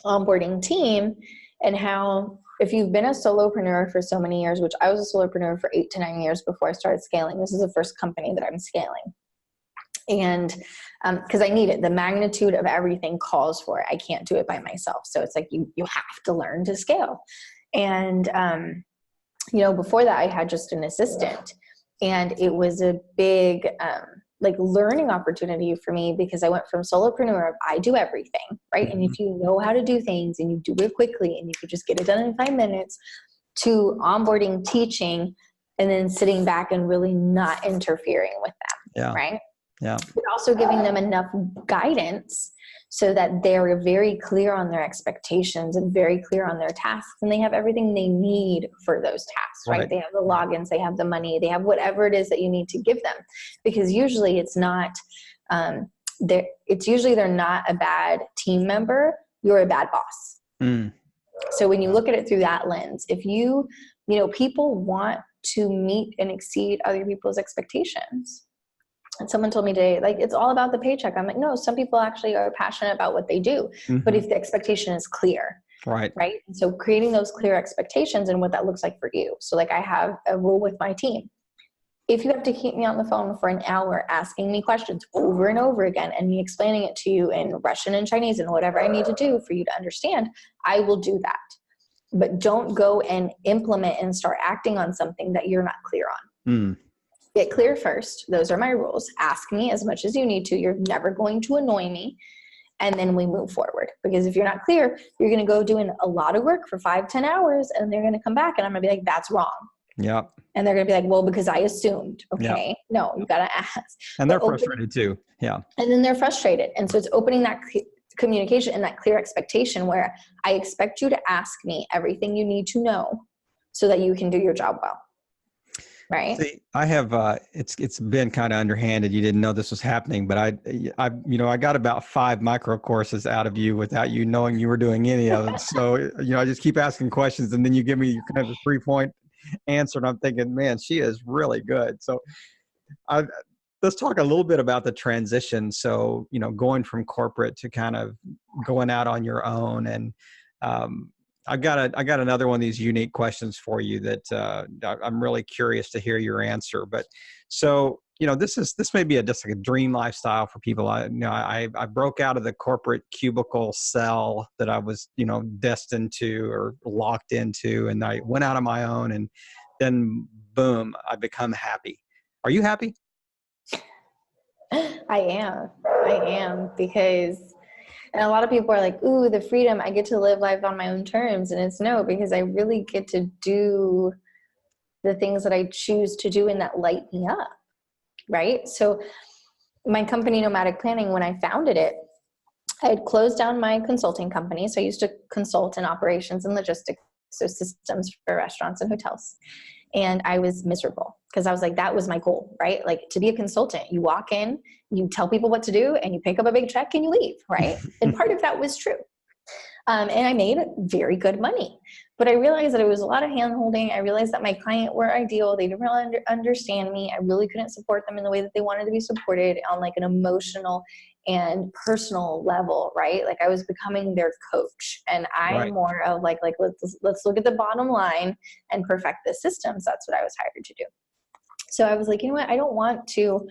onboarding team, and how if you've been a solopreneur for so many years, which I was a solopreneur for 8 to 9 years before I started scaling. This is the first company that I'm scaling. And because I need it, the magnitude of everything calls for it. I can't do it by myself. So it's like you have to learn to scale. And before that, I had just an assistant, and it was a big like learning opportunity for me, because I went from solopreneur of I do everything, right? And if you know how to do things and you do it quickly and you could just get it done in 5 minutes, to onboarding, teaching, and then sitting back and really not interfering with them, Yeah. right? Yeah. But also giving them enough guidance so that they're very clear on their expectations and very clear on their tasks, and they have everything they need for those tasks, right? They have the logins, they have the money, they have whatever it is that you need to give them, because usually it's not, they're not a bad team member, you're a bad boss. So when you look at it through that lens, if people want to meet and exceed other people's expectations. And someone told me today, like, it's all about the paycheck. I'm like, no, some people actually are passionate about what they do, but if the expectation is clear, right? And so creating those clear expectations and what that looks like for you. So like I have a rule with my team. If you have to keep me on the phone for an hour asking me questions over and over again and me explaining it to you in Russian and Chinese and whatever I need to do for you to understand, I will do that. But don't go and implement and start acting on something that you're not clear on. Get clear first. Those are my rules. Ask me as much as you need to. You're never going to annoy me. And then we move forward. Because if you're not clear, you're going to go doing a lot of work for 5-10 hours, and they're going to come back and I'm going to be like, that's wrong. Yeah. And they're going to be like, well, because I assumed. Okay. No, you got to ask. And they're frustrated too. Yeah. And then they're frustrated. And so it's opening that communication and that clear expectation where I expect you to ask me everything you need to know so that you can do your job well. Right. See, I have, it's been kind of underhanded. You didn't know this was happening, but I got about 5 micro courses out of you without you knowing you were doing any of it. So, I just keep asking questions and then you give me kind of a 3-point answer. And I'm thinking, man, she is really good. So let's talk a little bit about the transition. So, going from corporate to kind of going out on your own. And, I got another one of these unique questions for you that I'm really curious to hear your answer. But so, this may be just like a dream lifestyle for people. I broke out of the corporate cubicle cell that I was, destined to or locked into, and I went out on my own, and then boom, I become happy. Are you happy? I am because, and a lot of people are like, ooh, the freedom, I get to live life on my own terms. And it's no, because I really get to do the things that I choose to do and that light me up. Right. So my company, Nomadic Planning, when I founded it, I had closed down my consulting company. So I used to consult in operations and logistics, so systems for restaurants and hotels. And I was miserable because I was like, that was my goal, right? Like, to be a consultant, you walk in, you tell people what to do, and you pick up a big check and you leave, right? And part of that was true. And I made very good money. But I realized that it was a lot of hand-holding. I realized that my client were ideal. They didn't really understand me. I really couldn't support them in the way that they wanted to be supported on like an emotional and personal level, right? Like I was becoming their coach, and I'm more of like let's look at the bottom line and perfect the systems. That's what I was hired to do. So I was like, I don't want to,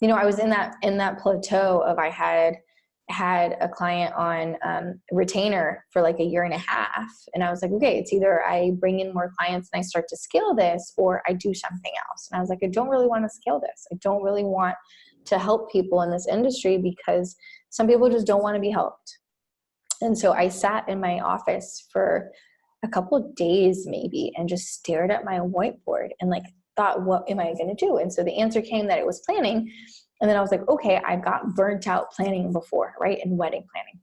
I was in that plateau of I had a client on retainer for like a year and a half. And I was like, okay, it's either I bring in more clients and I start to scale this, or I do something else. And I was like, I don't really want to scale this. I don't really want to help people in this industry because some people just don't want to be helped. And so I sat in my office for a couple of days maybe and just stared at my whiteboard and like thought, what am I going to do? And so the answer came that it was planning. And then I was like, okay, I got burnt out planning before, right? And wedding planning.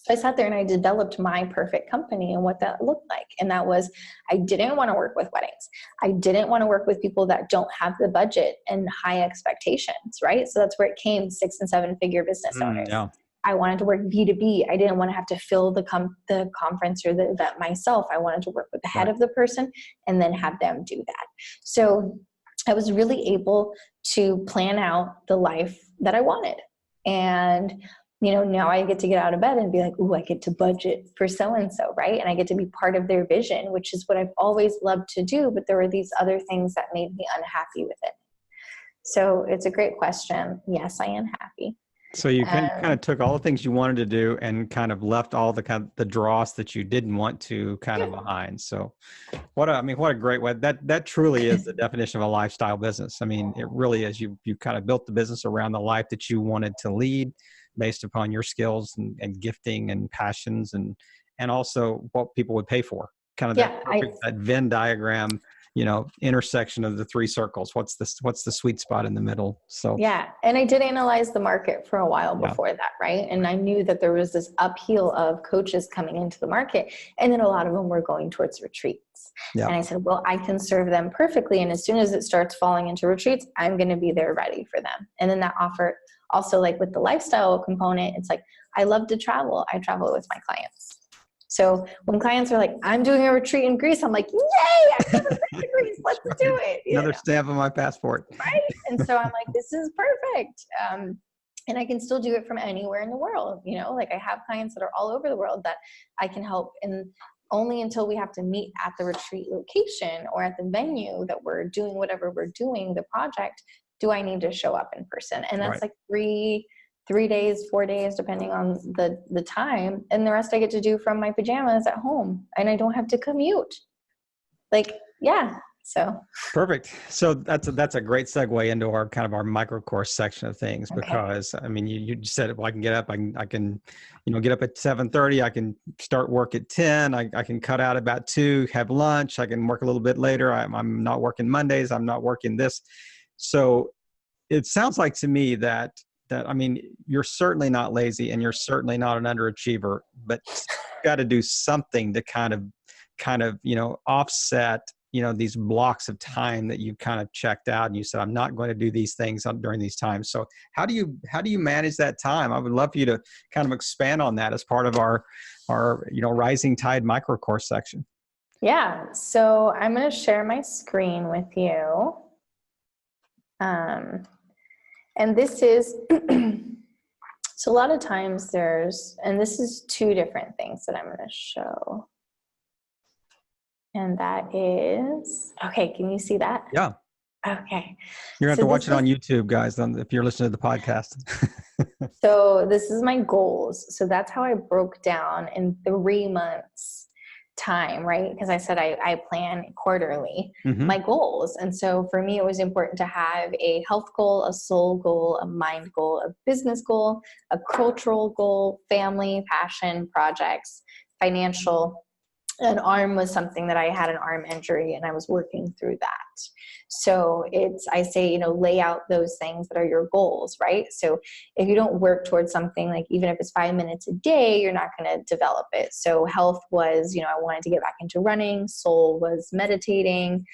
So I sat there and I developed my perfect company and what that looked like. And that was, I didn't want to work with weddings. I didn't want to work with people that don't have the budget and high expectations, right? So that's where it came, 6- and 7-figure business owners. Yeah. I wanted to work B2B. I didn't want to have to fill the conference or the event myself. I wanted to work with the head of the person and then have them do that. So I was really able to plan out the life that I wanted. And now I get to get out of bed and be like, ooh, I get to budget for so-and-so, right? And I get to be part of their vision, which is what I've always loved to do. But there were these other things that made me unhappy with it. So it's a great question. Yes, I am happy. So you kind of took all the things you wanted to do and kind of left all the kind of the dross that you didn't want to kind of behind. So what a great way. That truly is the definition of a lifestyle business. I mean, it really is. You kind of built the business around the life that you wanted to lead based upon your skills and gifting and passions and also what people would pay for. Kind of that Venn diagram, intersection of the three circles. What's the sweet spot in the middle? So yeah. And I did analyze the market for a while before that, right? And I knew that there was this upheaval of coaches coming into the market, and then a lot of them were going towards retreats. Yeah. And I said, well, I can serve them perfectly. And as soon as it starts falling into retreats, I'm going to be there ready for them. And then that offer also, like with the lifestyle component, it's like, I love to travel. I travel with my clients. So when clients are like, I'm doing a retreat in Greece, I'm like, yay, I've never been to Greece. Let's do it. Another stamp on my passport. Right. And so I'm like, this is perfect. And I can still do it from anywhere in the world. Like I have clients that are all over the world that I can help, and only until we have to meet at the retreat location or at the venue that we're doing whatever we're doing, the project, do I need to show up in person. And that's like 3 days, 4 days, depending on the time. And the rest I get to do from my pajamas at home, and I don't have to commute. So. Perfect. So that's a great segue into our kind of our micro course section of things, because I mean, you said, well, I can get up, I can, get up at 7:30. I can start work at 10. I can cut out about 2, have lunch. I can work a little bit later. I'm not working Mondays. I'm not working this. So it sounds like to me that I mean, you're certainly not lazy and you're certainly not an underachiever, but you've got to do something to kind of, offset, these blocks of time that you kind of checked out and you said, I'm not going to do these things during these times. So how do you manage that time? I would love for you to kind of expand on that as part of our Rising Tide micro course section. Yeah. So I'm going to share my screen with you. And this is, so a lot of times and this is 2 different things that I'm going to show. And that is, okay, can you see that? Yeah. Okay. You're going to have to watch it on YouTube, guys, if you're listening to the podcast. So this is my goals. So that's how I broke down in 3 months time, right? Because I said I plan quarterly my goals. And so for me, it was important to have a health goal, a soul goal, a mind goal, a business goal, a cultural goal, family, passion, projects, financial. An arm was something that I had an arm injury and I was working through that. So I say, lay out those things that are your goals, right? So if you don't work towards something, like even if it's 5 minutes a day, you're not going to develop it. So health was, I wanted to get back into running. Soul was meditating.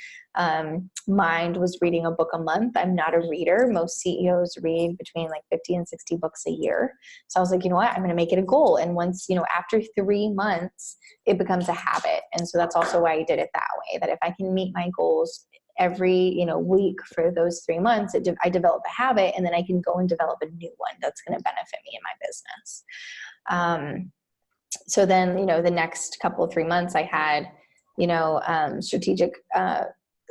Mind was reading a book a month. I'm not a reader. Most CEOs read between like 50 and 60 books a year. So I was like, you know what, I'm going to make it a goal. And once, after 3 months, it becomes a habit. And so that's also why I did it that way, that if I can meet my goals every, week for those 3 months, I develop a habit, and then I can go and develop a new one that's going to benefit me in my business. So then, the next couple of 3 months I had, strategic,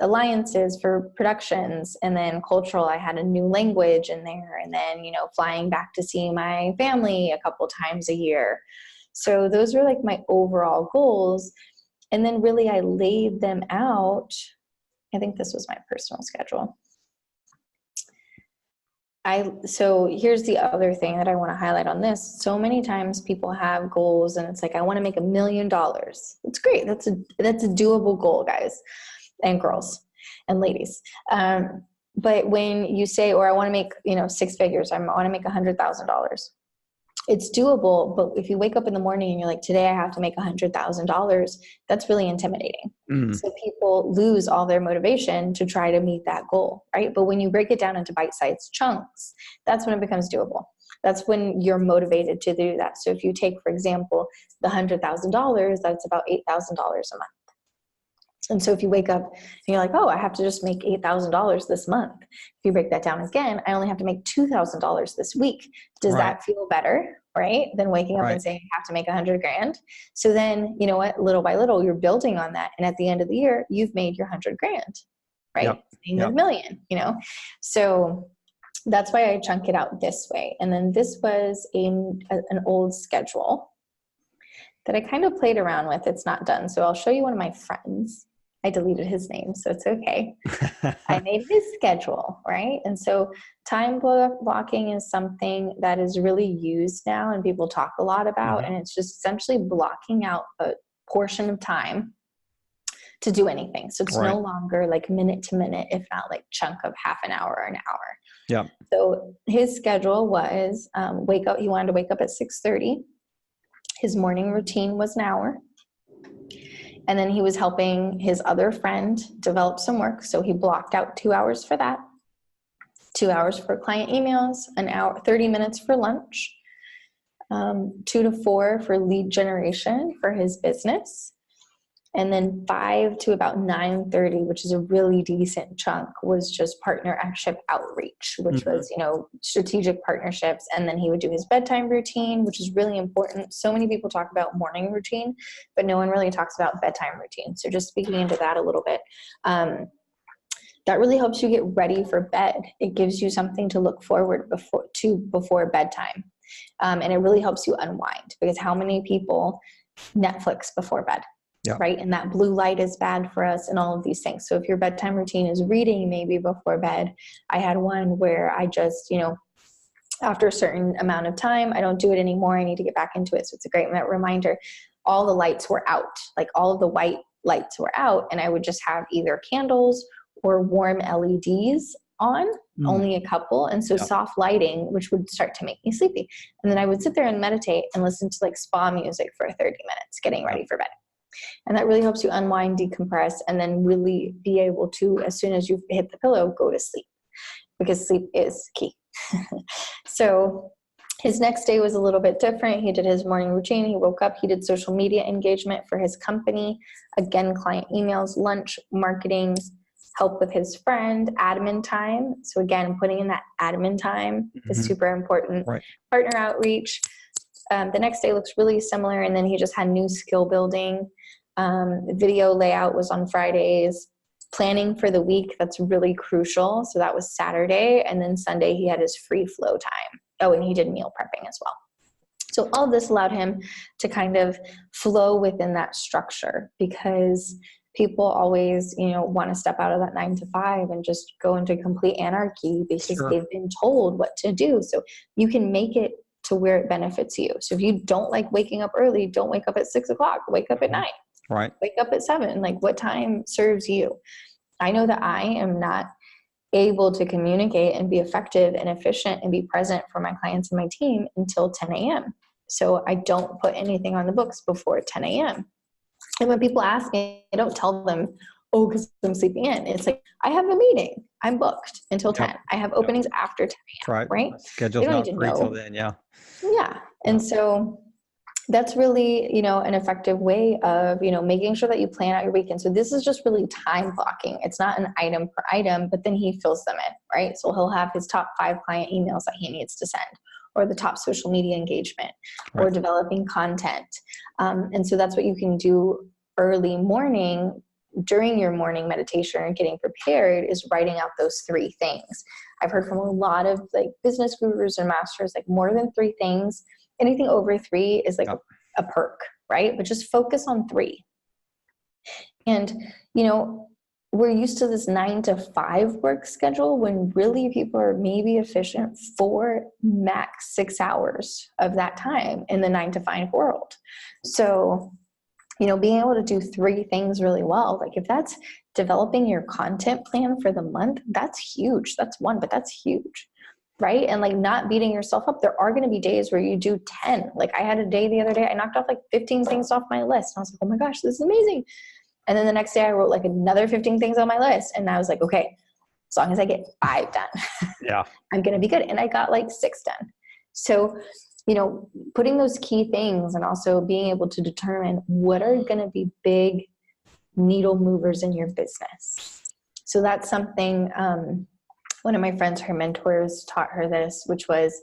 alliances for productions, and then cultural, I had a new language in there, and then, flying back to see my family a couple times a year. So those were like my overall goals. And then really I laid them out. I think this was my personal schedule. So here's the other thing that I want to highlight on this. So many times people have goals and it's like, I want to make $1 million. It's great. That's a doable goal, guys and girls and ladies. But when you say, or I want to make, 6 figures, I want to make $100,000. It's doable, but if you wake up in the morning and you're like, today I have to make $100,000, that's really intimidating. So people lose all their motivation to try to meet that goal, right? But when you break it down into bite-sized chunks, that's when it becomes doable. That's when you're motivated to do that. So if you take, for example, the $100,000, that's about $8,000 a month. And so if you wake up and you're like, oh, I have to just make $8,000 this month. If you break that down again, I only have to make $2,000 this week. Does that feel better, right? Than waking up and saying I have to make $100,000. So then, you know what, little by little, you're building on that. And at the end of the year, you've made your $100,000, right? Yep. Same Yep. as million, So that's why I chunk it out this way. And then this was an old schedule that I kind of played around with. It's not done. So I'll show you one of my friends. I deleted his name, so it's okay. I made his schedule, right? And so time blocking is something that is really used now and people talk a lot about. And it's just essentially blocking out a portion of time to do anything. So it's no longer like minute to minute, if not like chunk of half an hour or an hour. Yeah. So his schedule was wake up. He wanted to wake up at 6:30. His morning routine was an hour. And then he was helping his other friend develop some work. So he blocked out 2 hours for that, 2 hours for client emails, an hour, 30 minutes for lunch, 2 to 4 for lead generation for his business. And then 5 to about 9:30, which is a really decent chunk, was just partnership outreach, which was, strategic partnerships. And then he would do his bedtime routine, which is really important. So many people talk about morning routine, but no one really talks about bedtime routine. So just speaking into that a little bit, that really helps you get ready for bed. It gives you something to look forward before bedtime. And it really helps you unwind, because how many people Netflix before bed? Yeah. Right. And that blue light is bad for us and all of these things. So if your bedtime routine is reading maybe before bed, I had one where I just, after a certain amount of time, I don't do it anymore. I need to get back into it. So it's a great reminder. All the lights were out, like all of the white lights were out. And I would just have either candles or warm LEDs on, only a couple. And so soft lighting, which would start to make me sleepy. And then I would sit there and meditate and listen to like spa music for 30 minutes, getting ready for bed. And that really helps you unwind, decompress, and then really be able to, as soon as you hit the pillow, go to sleep, because sleep is key. So his next day was a little bit different. He did his morning routine. He woke up, he did social media engagement for his company. Again, client emails, lunch, marketing, help with his friend, admin time. So again, putting in that admin time is super important. Right. Partner outreach. The next day looks really similar. And then he just had new skill building. Video layout was on Fridays. Planning for the week, that's really crucial. So that was Saturday. And then Sunday he had his free flow time. Oh, and he did meal prepping as well. So all of this allowed him to kind of flow within that structure, because people always, want to step out of that 9 to 5 and just go into complete anarchy because they've been told what to do. So you can make it to where it benefits you. So if you don't like waking up early, don't wake up at 6 o'clock, wake up at 9. Right. Wake up at 7. Like, what time serves you? I know that I am not able to communicate and be effective and efficient and be present for my clients and my team until 10 a.m. So I don't put anything on the books before 10 a.m. And when people ask me, I don't tell them, oh, because I'm sleeping in. It's like, I have a meeting. I'm booked until 10. I have openings after 10 a.m. Right? Schedule's not free till then. Yeah. And so that's really, an effective way of, making sure that you plan out your weekend. So this is just really time blocking. It's not an item per item, but then he fills them in, right? So he'll have his top 5 client emails that he needs to send, or the top social media engagement, or developing content. And so that's what you can do early morning during your morning meditation or getting prepared, is writing out those 3 things. I've heard from a lot of like business gurus and masters, like more than 3 things. Anything over 3 is like a perk, right? But just focus on 3. And, we're used to this 9 to 5 work schedule, when really people are maybe efficient for max 6 hours of that time in the 9 to 5 world. So, being able to do 3 things really well, like if that's developing your content plan for the month, that's huge. That's 1, but that's huge. Right? And like not beating yourself up. There are going to be days where you do 10. Like I had a day the other day, I knocked off like 15 things off my list. And I was like, oh my gosh, this is amazing. And then the next day I wrote like another 15 things on my list. And I was like, okay, as long as I get 5 done, I'm going to be good. And I got like 6 done. So, putting those key things, and also being able to determine what are going to be big needle movers in your business. So that's something, one of my friends, her mentors taught her this, which was,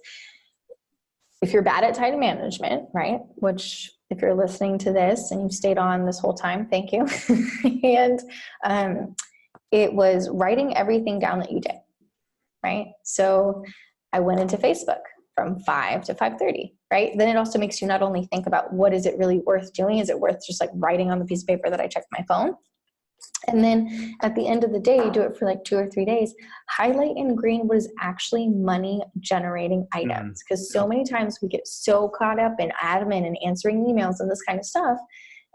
if you're bad at time management, right? Which if you're listening to this and you've stayed on this whole time, thank you. And it was writing everything down that you did, right? So I went into Facebook from 5 to 5:30, right? Then it also makes you not only think about what is it really worth doing? Is it worth just like writing on the piece of paper that I checked my phone? And then at the end of the day, you do it for like 2 or 3 days, highlight in green what is actually money generating items. Because so many times we get so caught up in admin and answering emails and this kind of stuff,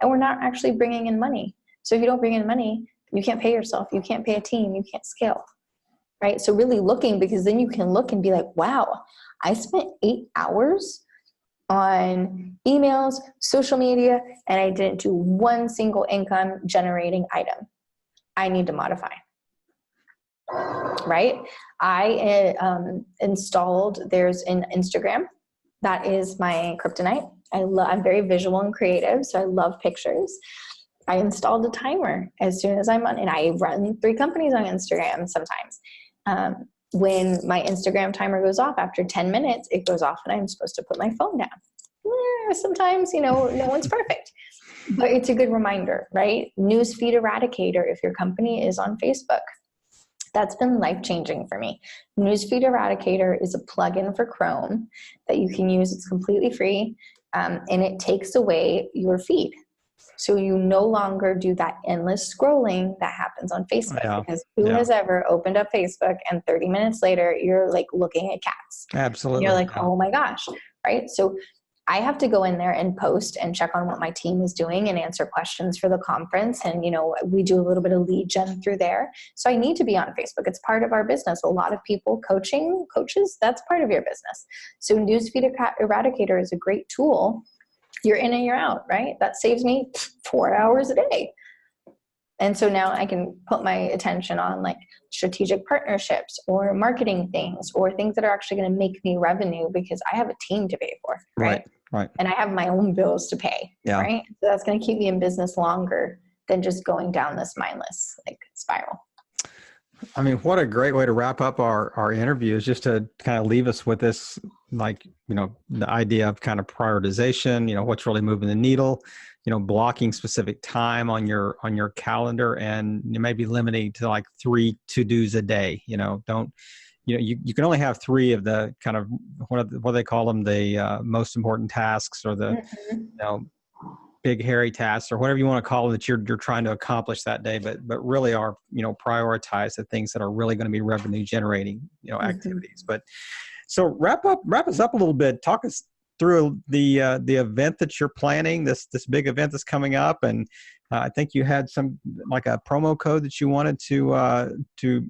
and we're not actually bringing in money. So if you don't bring in money, you can't pay yourself, you can't pay a team, you can't scale, right? So really looking, because then you can look and be like, wow, I spent 8 hours on emails, social media, and I didn't do one single income generating item. I need to modify, right? I installed, there's an Instagram. That is my kryptonite. I'm very visual and creative, so I love pictures. I installed a timer as soon as I'm on, and I run 3 companies on Instagram sometimes. When my Instagram timer goes off after 10 minutes, it goes off and I'm supposed to put my phone down. Sometimes, no one's perfect, but it's a good reminder, right? Newsfeed Eradicator, if your company is on Facebook, that's been life-changing for me. Newsfeed Eradicator is a plugin for Chrome that you can use. It's completely free, and it takes away your feed. So you no longer do that endless scrolling that happens on Facebook, because who has ever opened up Facebook and 30 minutes later, you're like looking at cats. Absolutely. You're like, oh my gosh, right? So I have to go in there and post and check on what my team is doing and answer questions for the conference. And, we do a little bit of lead gen through there. So I need to be on Facebook. It's part of our business. A lot of people, coaches, that's part of your business. So Newsfeed Eradicator is a great tool. You're in and you're out, right? That saves me 4 hours a day. And so now I can put my attention on like strategic partnerships or marketing things or things that are actually going to make me revenue, because I have a team to pay for, right? Right. And I have my own bills to pay, right? So that's going to keep me in business longer than just going down this mindless spiral. I mean, what a great way to wrap up our interview, is just to kind of leave us with this, the idea of kind of prioritization, what's really moving the needle, blocking specific time on your calendar, and maybe limiting to like 3 to-dos a day. You can only have 3 of the kind of, what they call them, the most important tasks, or the, big hairy tasks, or whatever you want to call it, that you're trying to accomplish that day, but really are, prioritize the things that are really going to be revenue generating, activities. But so wrap us up a little bit. Talk us through the event that you're planning, this big event that's coming up. And I think you had some, like a promo code that you wanted to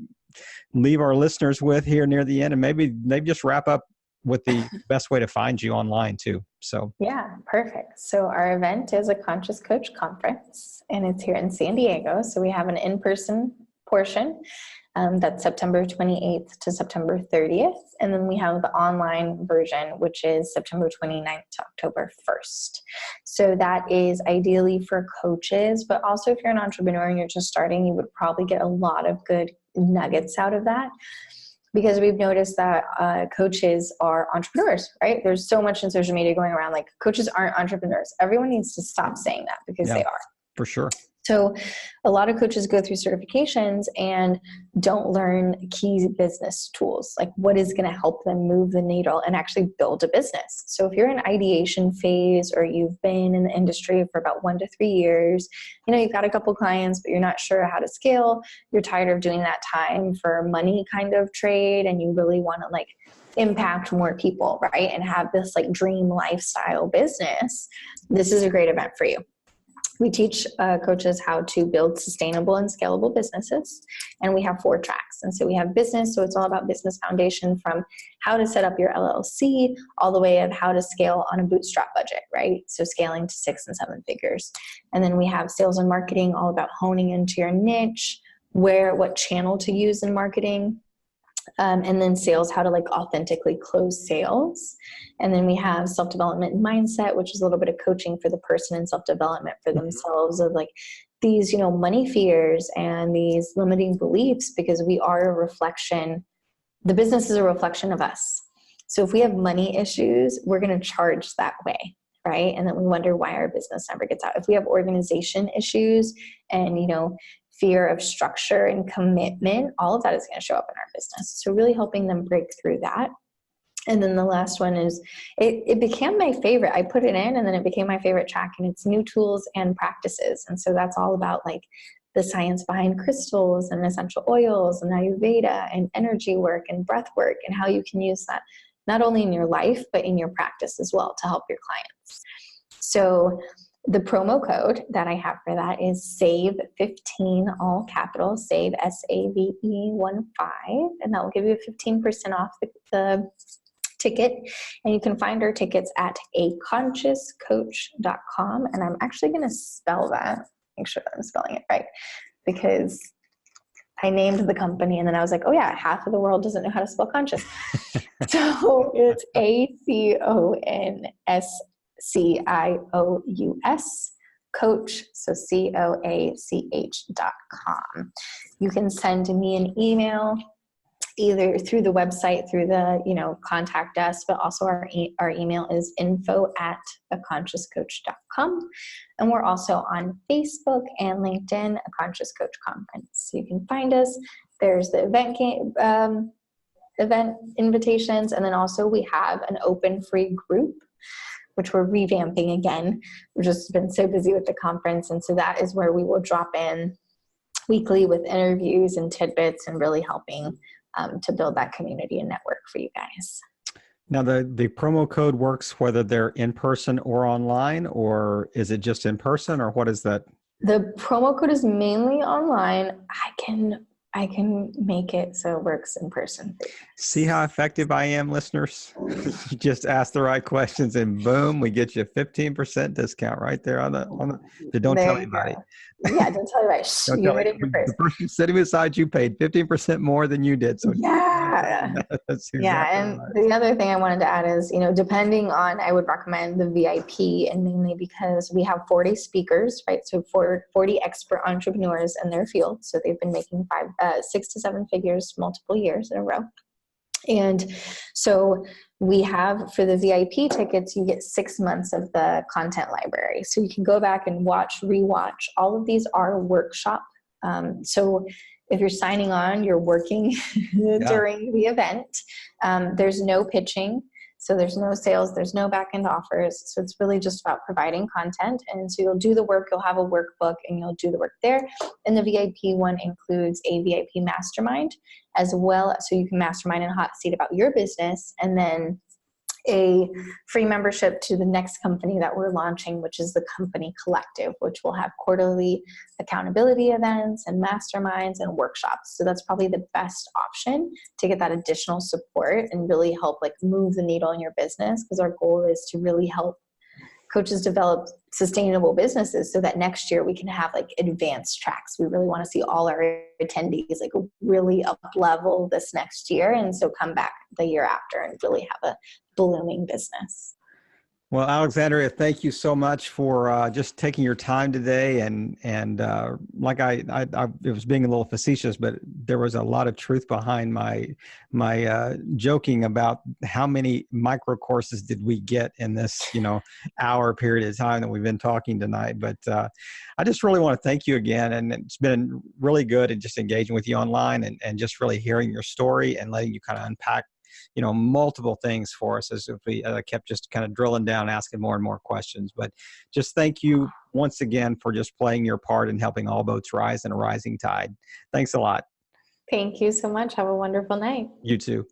leave our listeners with here near the end, and maybe just wrap up with the best way to find you online too. So yeah, perfect. So our event is a Conscious Coach Conference, and it's here in San Diego. So we have an in-person portion that's September 28th to September 30th. And then we have the online version, which is September 29th to October 1st. So that is ideally for coaches, but also if you're an entrepreneur and you're just starting, you would probably get a lot of good nuggets out of that. Because we've noticed that coaches are entrepreneurs, right? There's so much in social media going around, like coaches aren't entrepreneurs. Everyone needs to stop saying that, because they are. For sure. So a lot of coaches go through certifications and don't learn key business tools, like what is going to help them move the needle and actually build a business. So if you're in ideation phase, or you've been in the industry for about 1 to 3 years, you've got a couple clients, but you're not sure how to scale, you're tired of doing that time for money kind of trade, and you really want to impact more people, right? And have this dream lifestyle business, this is a great event for you. We teach coaches how to build sustainable and scalable businesses, and we have 4 tracks. And so we have business, so it's all about business foundation, from how to set up your LLC all the way of how to scale on a bootstrap budget, right? So scaling to 6 and 7 figures. And then we have sales and marketing, all about honing into your niche, what channel to use in marketing. And then sales, how to authentically close sales. And then we have self-development and mindset, which is a little bit of coaching for the person, and self-development for themselves of these, money fears and these limiting beliefs, because we are a reflection. The business is a reflection of us. So if we have money issues, we're going to charge that way, right? And then we wonder why our business never gets out. If we have organization issues and, fear of structure and commitment, all of that is going to show up in our business. So really helping them break through that. And then the last one is, it became my favorite. I put it in and then it became my favorite track, and it's new tools and practices. And so that's all about like the science behind crystals and essential oils and Ayurveda and energy work and breath work, and how you can use that not only in your life, but in your practice as well to help your clients. So the promo code that I have for that is SAVE15, all capitals, SAVE, SAVE15, and that will give you 15% off the ticket. And you can find our tickets at aconsciouscoach.com. And I'm actually going to spell that, make sure that I'm spelling it right, because I named the company and then I was like, oh yeah, half of the world doesn't know how to spell conscious. So it's ACONSCIOUS coach. So COACH.com. You can send me an email either through the website, through the, contact us, but also our email is info@aconsciouscoach.com. And we're also on Facebook and LinkedIn, A Conscious Coach Conference. So you can find us. There's the event invitations. And then also we have an open free group, which we're revamping again. We've just been so busy with the conference. And so that is where we will drop in weekly with interviews and tidbits and really helping to build that community and network for you guys. Now, the promo code works whether they're in person or online, or is it just in person, or what is that? The promo code is mainly online. I can make it so it works in person. See how effective I am, listeners? You just ask the right questions and boom, we get you a 15% discount right there on the don't tell anybody. Yeah, don't tell anybody. Don't tell anybody. The person sitting beside you paid 15% more than you did. So yeah. That's exactly And right. the other thing I wanted to add is, depending on, I would recommend the VIP, and mainly because we have 40 speakers, right? So 40 expert entrepreneurs in their field. So they've been making 6 to 7 figures multiple years in a row. And so we have, for the VIP tickets, you get 6 months of the content library. So you can go back and rewatch. All of these are workshop. So if you're signing on, you're working during the event. There's no pitching. So there's no sales, there's no back-end offers. So it's really just about providing content. And so you'll do the work, you'll have a workbook, and you'll do the work there. And the VIP one includes a VIP mastermind as well. So you can mastermind in a hot seat about your business, and then a free membership to the next company that we're launching, which is the Company Collective, which will have quarterly accountability events and masterminds and workshops. So that's probably the best option to get that additional support and really help move the needle in your business, because our goal is to really help coaches develop sustainable businesses so that next year we can have advanced tracks. We really want to see all our attendees really up level this next year, and so come back the year after and really have a blooming business. Well, Alexandria, thank you so much for just taking your time today. And like I it was being a little facetious, but there was a lot of truth behind my joking about how many micro courses did we get in this hour period of time that we've been talking tonight. But I just really want to thank you again, and it's been really good and just engaging with you online and just really hearing your story and letting you kind of unpack multiple things for us as if we kept just kind of drilling down, asking more and more questions. But just thank you once again for just playing your part in helping all boats rise in a rising tide. Thanks a lot. Thank you so much. Have a wonderful night. You too.